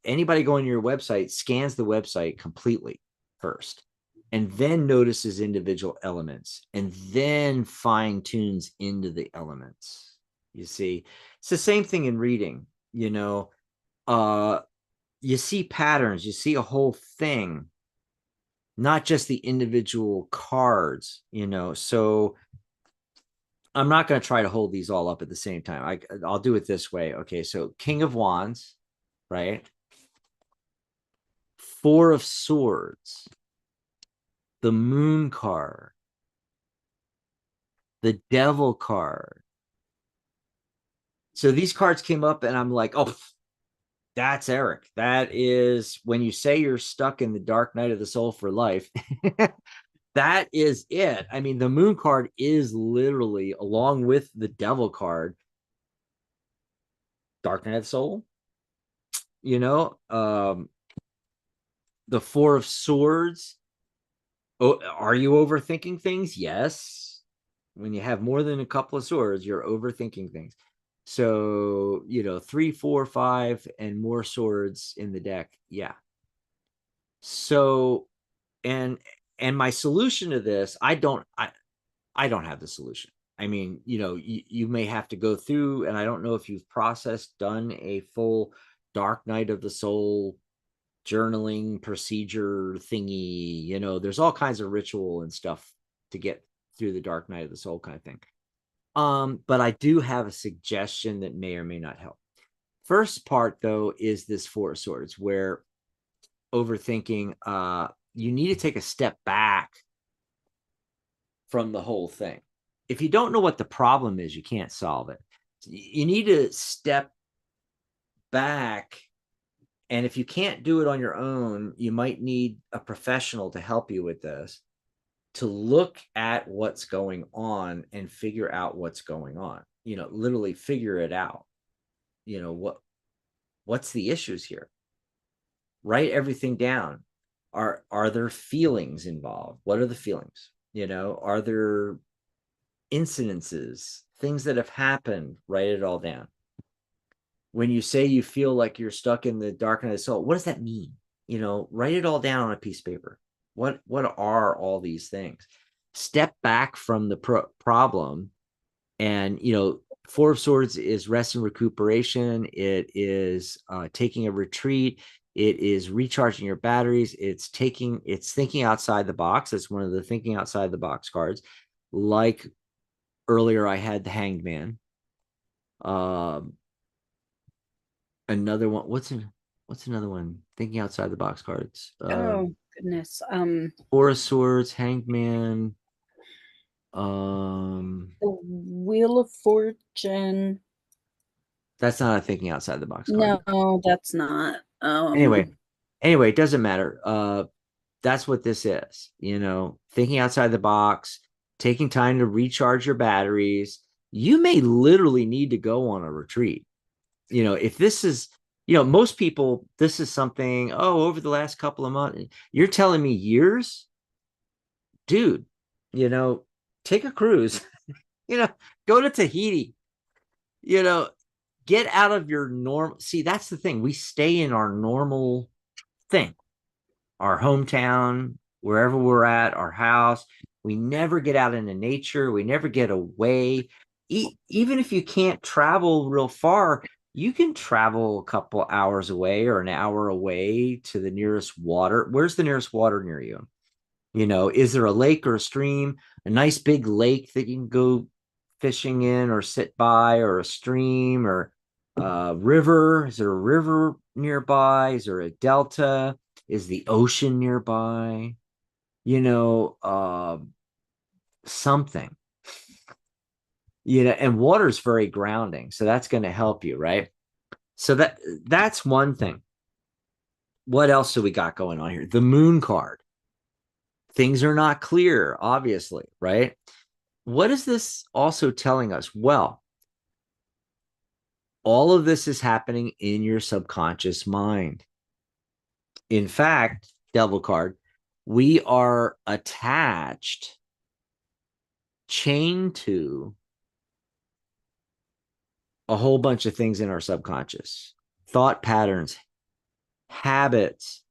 anybody going to your website scans the website completely first, and then notices individual elements, and then fine tunes into the elements. You see, it's the same thing in reading. Uh, you see patterns, you see a whole thing, not just the individual cards. So I'm not going to try to hold these all up at the same time. I'll do it this way. Okay, so King of Wands, right? Four of Swords, the Moon card, the Devil card. So these cards came up, and I'm like, oh, that's Eric. That is when you say you're stuck in the dark night of the soul for life. That is it. I mean, the Moon card is literally, along with the Devil card, dark night of the soul. The Four of Swords. Oh, are you overthinking things? Yes. When you have more than a couple of swords, you're overthinking things. So, 3, 4, 5, and more swords in the deck. Yeah. So, and my solution to this, I don't have the solution. I mean, you may have to go through, and I don't know if you've done a full Dark Night of the Soul journaling procedure thingy. There's all kinds of ritual and stuff to get through the Dark Night of the Soul kind of thing. But I do have a suggestion that may or may not help. First part, though, is this Four of Swords, where overthinking, you need to take a step back from the whole thing. If you don't know what the problem is, you can't solve it. You need to step back. And if you can't do it on your own, you might need a professional to help you with this, to look at what's going on and figure out what's going on. Literally figure it out. What's the issues here? Write everything down. Are there feelings involved? What are the feelings? Are there incidences, things that have happened? Write it all down. When you say you feel like you're stuck in the dark night of the soul, what does that mean? Write it all down on a piece of paper. What are all these things? Step back from the problem. And Four of Swords is rest and recuperation. It is taking a retreat. It is recharging your batteries. It's thinking outside the box. That's one of the thinking outside the box cards. Like earlier, I had the Hanged Man. Another one. What's another one? Thinking outside the box cards. Oh goodness. Four of Swords, Hanged Man. The Wheel of Fortune. That's not a thinking outside the box card. No, that's not. Anyway, it doesn't matter. That's what this is. Thinking outside the box, taking time to recharge your batteries. You may literally need to go on a retreat. If this is, most people, this is something, over the last couple of months. You're telling me years? Dude, take a cruise. Go to Tahiti. Get out of your normal. See, that's the thing. We stay in our normal thing, our hometown, wherever we're at, our house. We never get out into nature. We never get away. Even if you can't travel real far, you can travel a couple hours away or an hour away to the nearest water. Where's the nearest water near you? Is there a lake or a stream, a nice big lake that you can go fishing in or sit by, or a stream, or a river? Is there a river nearby? Is there a delta? Is the ocean nearby? Something. And water is very grounding, so that's going to help you, right? So that's one thing. What else do we got going on here? The Moon card. Things are not clear, obviously, right? What is this also telling us? Well, all of this is happening in your subconscious mind. In fact, Devil card, we are attached, chained to a whole bunch of things in our subconscious, thought patterns, habits,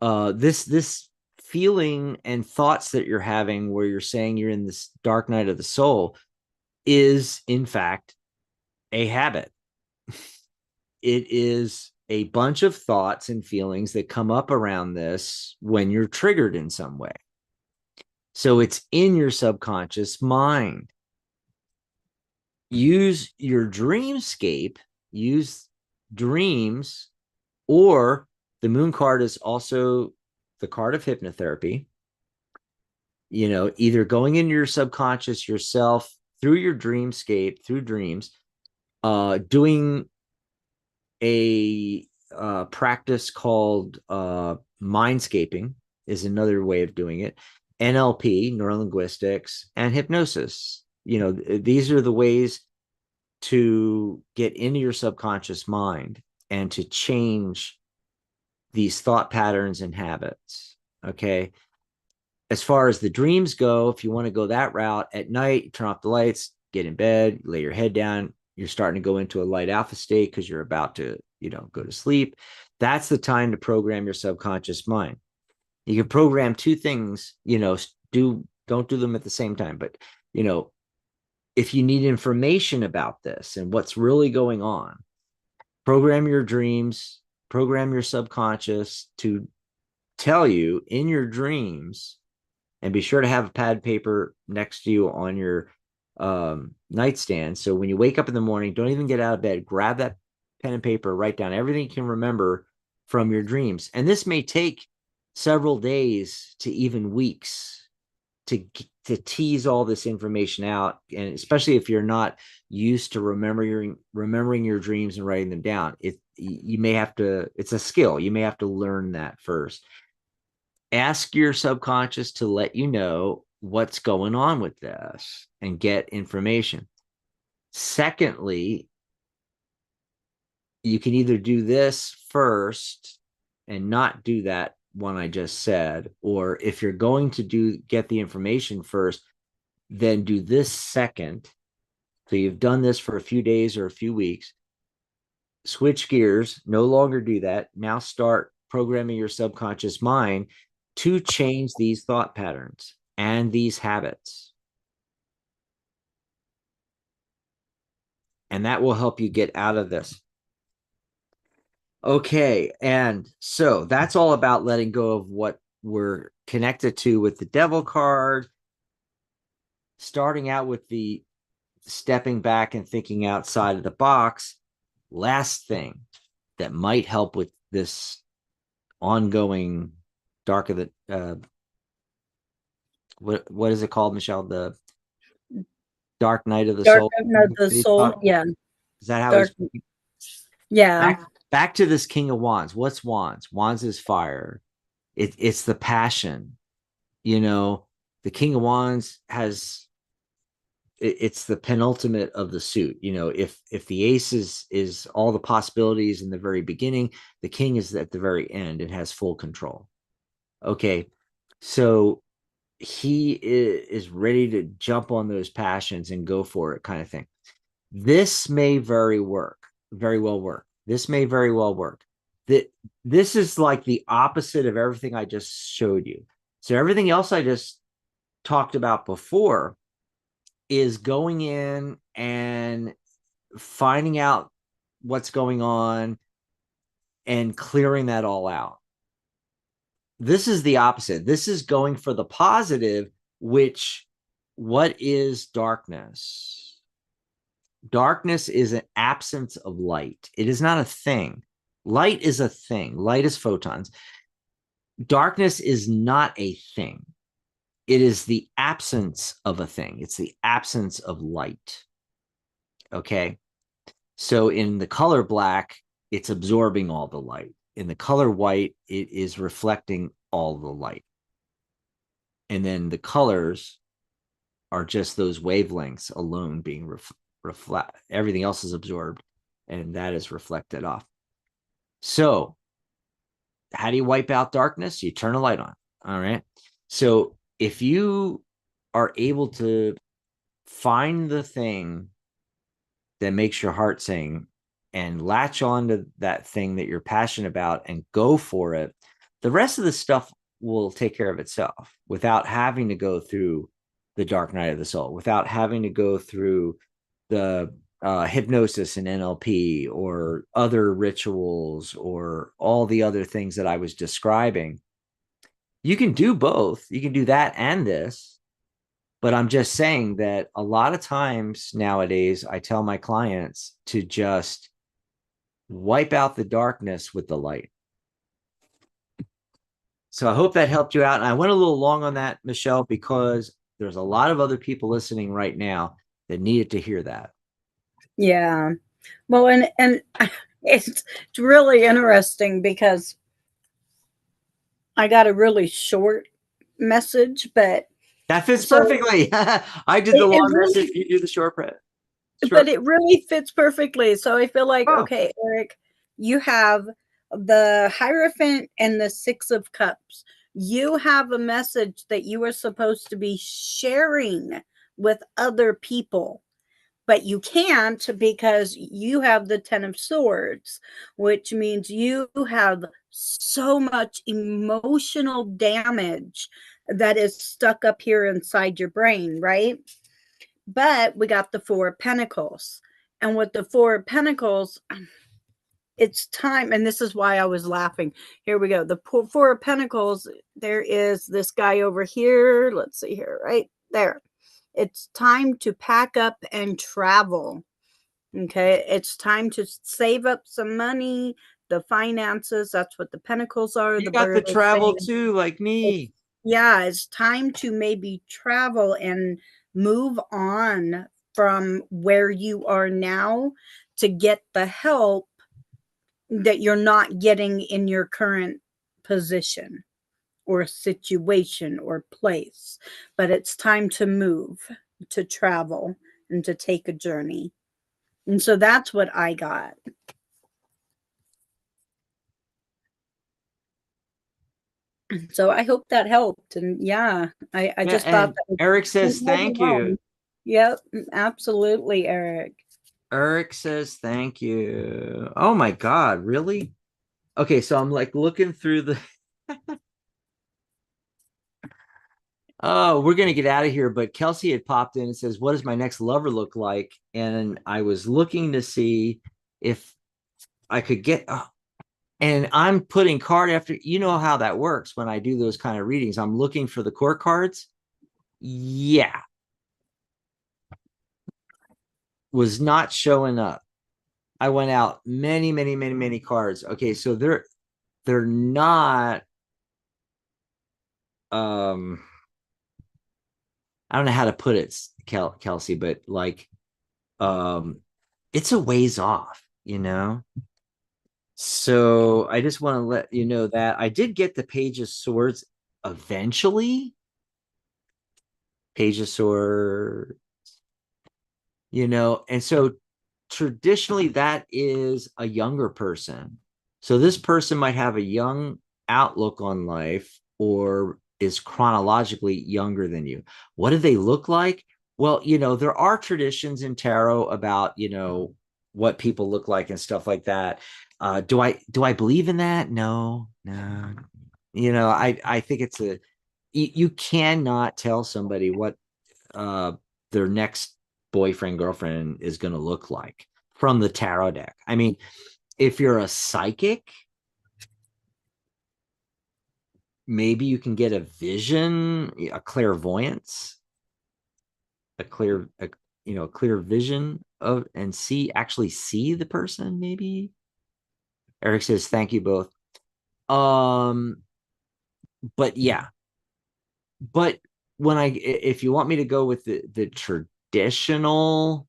this feeling and thoughts that you're having where you're saying you're in this dark night of the soul is in fact a habit. It is a bunch of thoughts and feelings that come up around this when you're triggered in some way. So it's in your subconscious mind. Use your dreamscape, use dreams, or the Moon card is also the card of hypnotherapy. Either going into your subconscious yourself through your dreamscape, through dreams, doing a practice called mindscaping is another way of doing it. NLP, neurolinguistics, and hypnosis. These are the ways to get into your subconscious mind and to change these thought patterns and habits. Okay. As far as the dreams go, if you want to go that route, at night, turn off the lights, get in bed, lay your head down. You're starting to go into a light alpha state because you're about to, go to sleep. That's the time to program your subconscious mind. You can program two things, don't do them at the same time. But, if you need information about this and what's really going on, program your dreams, program your subconscious to tell you in your dreams, and be sure to have a pad of paper next to you on your nightstand. So when you wake up in the morning, don't even get out of bed, grab that pen and paper, write down everything you can remember from your dreams. And this may take several days to even weeks to tease all this information out, and especially if you're not used to remembering your dreams and writing them down, you may have to, it's a skill, you may have to learn that first. Ask your subconscious to let you know what's going on with this and get information. Secondly, you can either do this first and not do that one I just said, or if you're going to get the information first, then do this second. So you've done this for a few days or a few weeks. Switch gears, no longer do that. Now start programming your subconscious mind to change these thought patterns and these habits. And that will help you get out of this. Okay, and so that's all about letting go of what we're connected to with the devil card, starting out with the stepping back and thinking outside of the box. Last thing that might help with this ongoing dark of the what is it called, Michelle? The dark night of the Dark soul. of the soul. Yeah. Is that how Dark. Yeah. Back to this King of Wands. What's Wands? Wands is fire. It's the passion. You know, the King of Wands has it's the penultimate of the suit. You know, if the ace is all the possibilities in the very beginning, the king is at the very end. It has full control. Okay, so he is ready to jump on those passions and go for it, kind of thing. This may very well work. This may very well work. This is like the opposite of everything I just showed you. So everything else I just talked about before is going in and finding out what's going on and clearing that all out. This is the opposite. This is going for the positive, which, what is darkness? Darkness is an absence of light. It is not a thing. Light is a thing. Light is photons. Darkness is not a thing. It is the absence of a thing. It's the absence of light. Okay. So in the color black, it's absorbing all the light. In the color white, it is reflecting all the light. And then the colors are just those wavelengths alone being reflect. Everything else is absorbed, and that is reflected off. So how do you wipe out darkness? You turn a light on. All right. So if you are able to find the thing that makes your heart sing and latch on to that thing that you're passionate about and go for it, the rest of the stuff will take care of itself without having to go through the dark night of the soul, without having to go through the hypnosis and NLP or other rituals or all the other things that I was describing. You can do both. You can do that and this. But I'm just saying that a lot of times nowadays, I tell my clients to just wipe out the darkness with the light. So I hope that helped you out. And I went a little long on that, Michelle, because there's a lot of other people listening right now that needed to hear that. Yeah. Well, and it's really interesting because I got a really short message, but that fits perfectly. I did the long message, you do the short print. But it really fits perfectly. So I feel like, okay, Eric, you have the Hierophant and the Six of Cups. You have a message that you are supposed to be sharing with other people, but you can't because you have the Ten of Swords, which means you have so much emotional damage that is stuck up here inside your brain, right? But we got the Four of Pentacles. And with the Four of Pentacles, it's time. And this is why I was laughing. Here we go. The Four of Pentacles, there is this guy over here. Let's see here, right there. It's time to pack up and travel. Okay. It's time to save up some money, the finances. That's what the pentacles are. You The got the bird is travel saying too, like it's, me. yeah, it's time to maybe travel and move on from where you are now to get the help that you're not getting in your current position or situation or place. But it's time to move, to travel, and to take a journey. And so that's what I got. So I hope that helped. And yeah, I Yeah, just thought and that was Eric says thank you. overwhelmed. Yep, absolutely, Eric. Eric says thank you. Oh my God, really? Okay, so I'm like looking through the oh, we're gonna get out of here, but Kelsey had popped in and says, what does my next lover look like? And I was looking to see if I could get and I'm putting card after, you know how that works when I do those kind of readings. I'm looking for the court cards. Yeah, was not showing up. I went out many, many, many, many cards. Okay, so they're not I don't know how to put it, Kelsey, but like um it's a ways off, you know. So I just want to let you know that I did get the Page of Swords eventually. Page of Swords, you know, and so traditionally that is a younger person. So this person might have a young outlook on life or is chronologically younger than you. What do they look like? Well, you know, there are traditions in tarot about, you know, what people look like and stuff like that. Do I believe in that? No, no. You know, I think it's you cannot tell somebody what uh their next boyfriend girlfriend is going to look like from the tarot deck. I mean, if you're a psychic, maybe you can get a vision, a clairvoyance, a clear a clear vision of and actually see the person maybe. Eric says thank you both. Um but yeah, but when if you want me to go with the traditional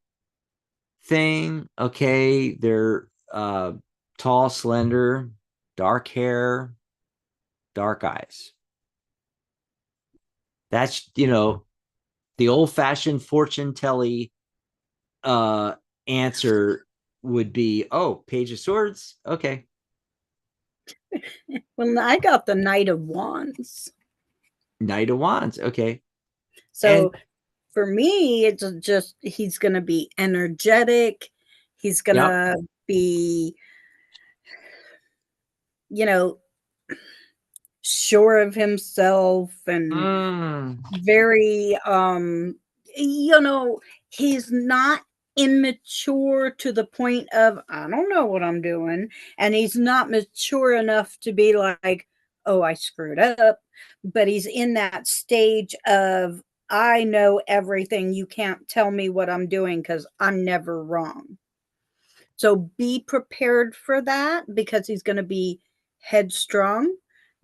thing, okay, they're tall, slender, dark hair, dark eyes. That's, you know, the old-fashioned fortune telly uh answer would be, oh, Page of Swords. Okay. Well, I got the Knight of Wands. Knight of Wands. Okay. And So for me, it's just he's going to be energetic. He's going yep. to be, you know, sure of himself and Mm. very you know, he's not immature to the point of I don't know what I'm doing, and he's not mature enough to be like, oh, I screwed up, but he's in that stage of I know everything, you can't tell me what I'm doing because I'm never wrong. So be prepared for that because he's going to be headstrong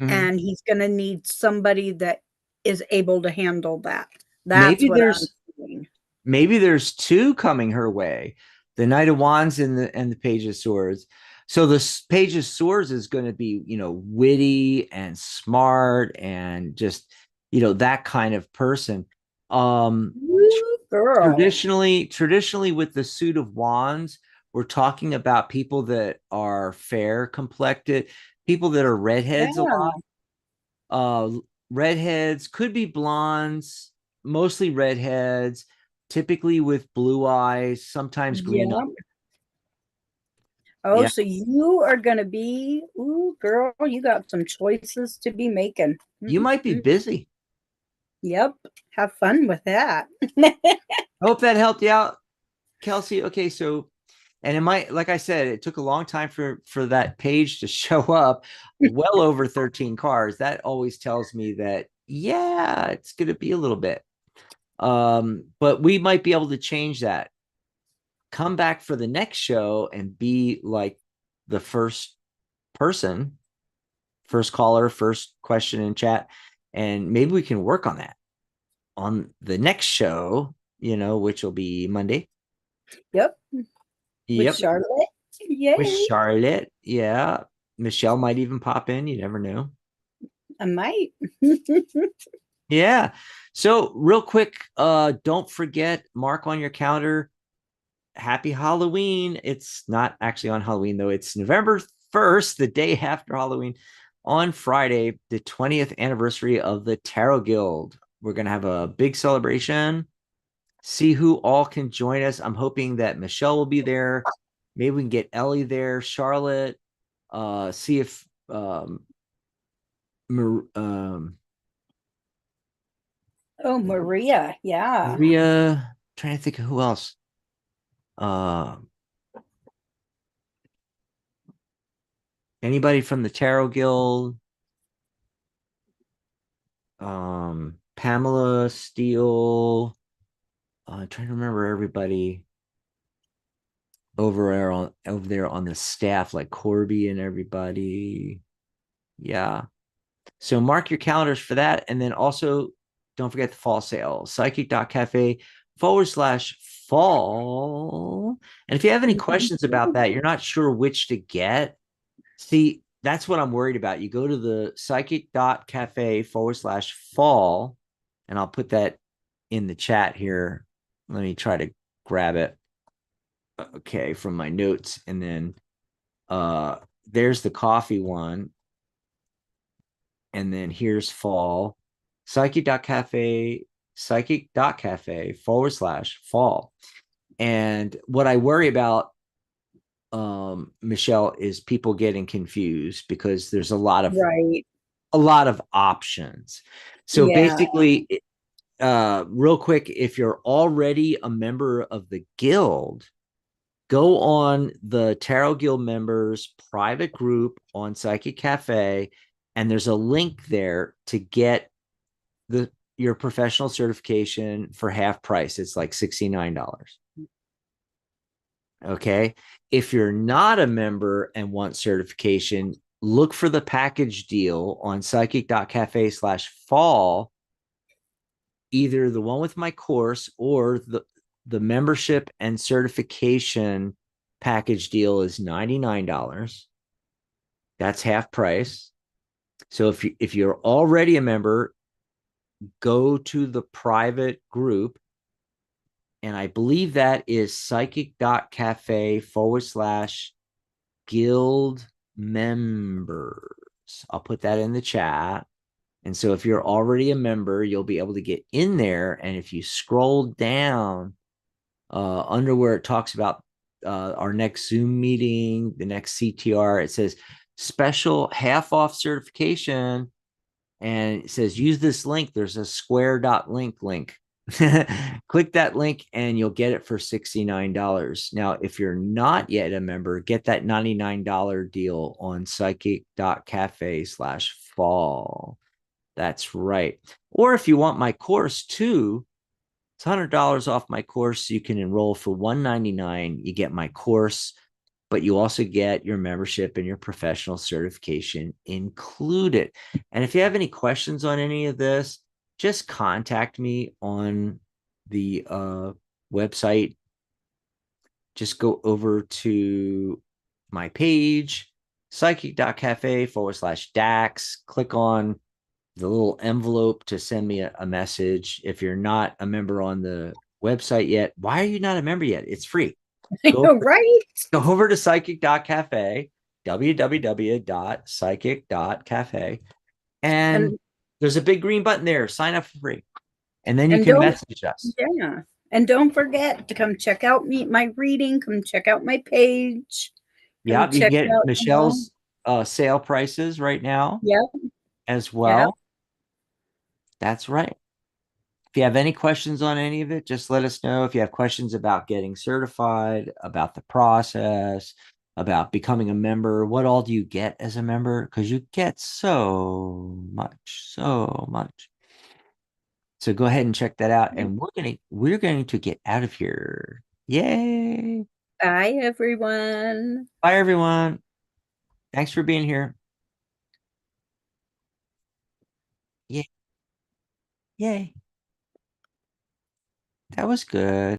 Mhm. and he's going to need somebody that is able to handle that. That's maybe what I'm there's seeing. maybe there's two coming her way, the Knight of Wands and the Page of Swords. So the Page of Swords is going to be, you know, witty and smart and just, you know, that kind of person. um Ooh, girl. traditionally with the suit of wands, we're talking about people that are fair complected, people that are redheads a lot. Yeah. uh Redheads could be blondes, mostly redheads, typically with blue eyes, sometimes green eyes. Yeah. Oh, Yeah, so you are going to be, ooh, girl, you got some choices to be making. you might be Mm-mm. busy. Yep. Have fun with that. Hope that helped you out, Kelsey. Okay, so and it might, like I said, it took a long time for that page to show up, well over 13 cars. That always tells me that, yeah, it's going to be a little bit. But we might be able to change that. Come back for the next show and be like the first person, first caller, first question in chat. And maybe we can work on that on the next show, which will be Monday. Yep. With Yep. Charlotte. With Yay. Charlotte. Yeah. Michelle might even pop in. You never know. I might. Yeah. So real quick, don't forget, mark on your calendar, happy Halloween. It's not actually on Halloween, though. It's November 1st, the day after Halloween, on Friday, the 20th anniversary of the Tarot Guild. We're going to have a big celebration. See who all can join us. I'm hoping that Michelle will be there. Maybe we can get Ellie there, Charlotte. See if Oh, Maria. Yeah. Maria. Trying to think of who else. Uh, Anybody from the Tarot Guild? Pamela Steele. I'm trying to remember everybody over there on the staff, like Corby and everybody. Yeah. So mark your calendars for that. And then also don't forget the fall sale, psychic.cafe/fall. And if you have any questions about that, you're not sure which to get, see, that's what I'm worried about. You go to the psychic.cafe/fall, and I'll put that in the chat here. Let me try to grab it. Okay, from my notes. And then there's the coffee one. And then here's fall. Psychic.cafe/fall. And what I worry about, Michelle, is people getting confused because there's Right. a lot of options. So Yeah. basically, real quick, if you're already a member of the guild, go on the Tarot Guild members private group on Psychic Cafe, and there's a link there to get your professional certification for half price. It's like $69. Okay. If you're not a member and want certification, look for the package deal on psychic.cafe/fall, either the one with my course or the membership and certification package deal is $99. That's half price. So if you're already a member, go to the private group, and I believe that is psychic.cafe/guild members. I'll put that in the chat. And so if you're already a member, you'll be able to get in there. And if you scroll down under where it talks about our next Zoom meeting, the next CTR, it says special half off certification. And it says use this link. There's a square.link. Click that link and you'll get it for $69. Now, if you're not yet a member, get that $99 deal on psychic.cafe/fall. That's right. Or if you want my course too, it's $100 off my course. You can enroll for $199. You get my course, but you also get your membership and your professional certification included. And if you have any questions on any of this, just contact me on the website. Just go over to my page, psychic.cafe/DAX. Click on the little envelope to send me a message. If you're not a member on the website yet, why are you not a member yet? It's free. Go Right. Go over to psychic.cafe, www.psychic.cafe, and And there's a big green button there. Sign up for free. And then you and can don't message us. yeah. And don't forget to come check out my reading. Come check out my page. Come Yeah, you can check get out, Michelle's sale prices right now yep, as yep. well. That's right. If you have any questions on any of it, just let us know. If you have questions about getting certified, about the process, about becoming a member, what all do you get as a member? Because you get so much, so much. So go ahead and check that out. And we're going to get out of here. Yay. Bye, everyone. Bye, everyone. Thanks for being here. Yay. Yay. That was good.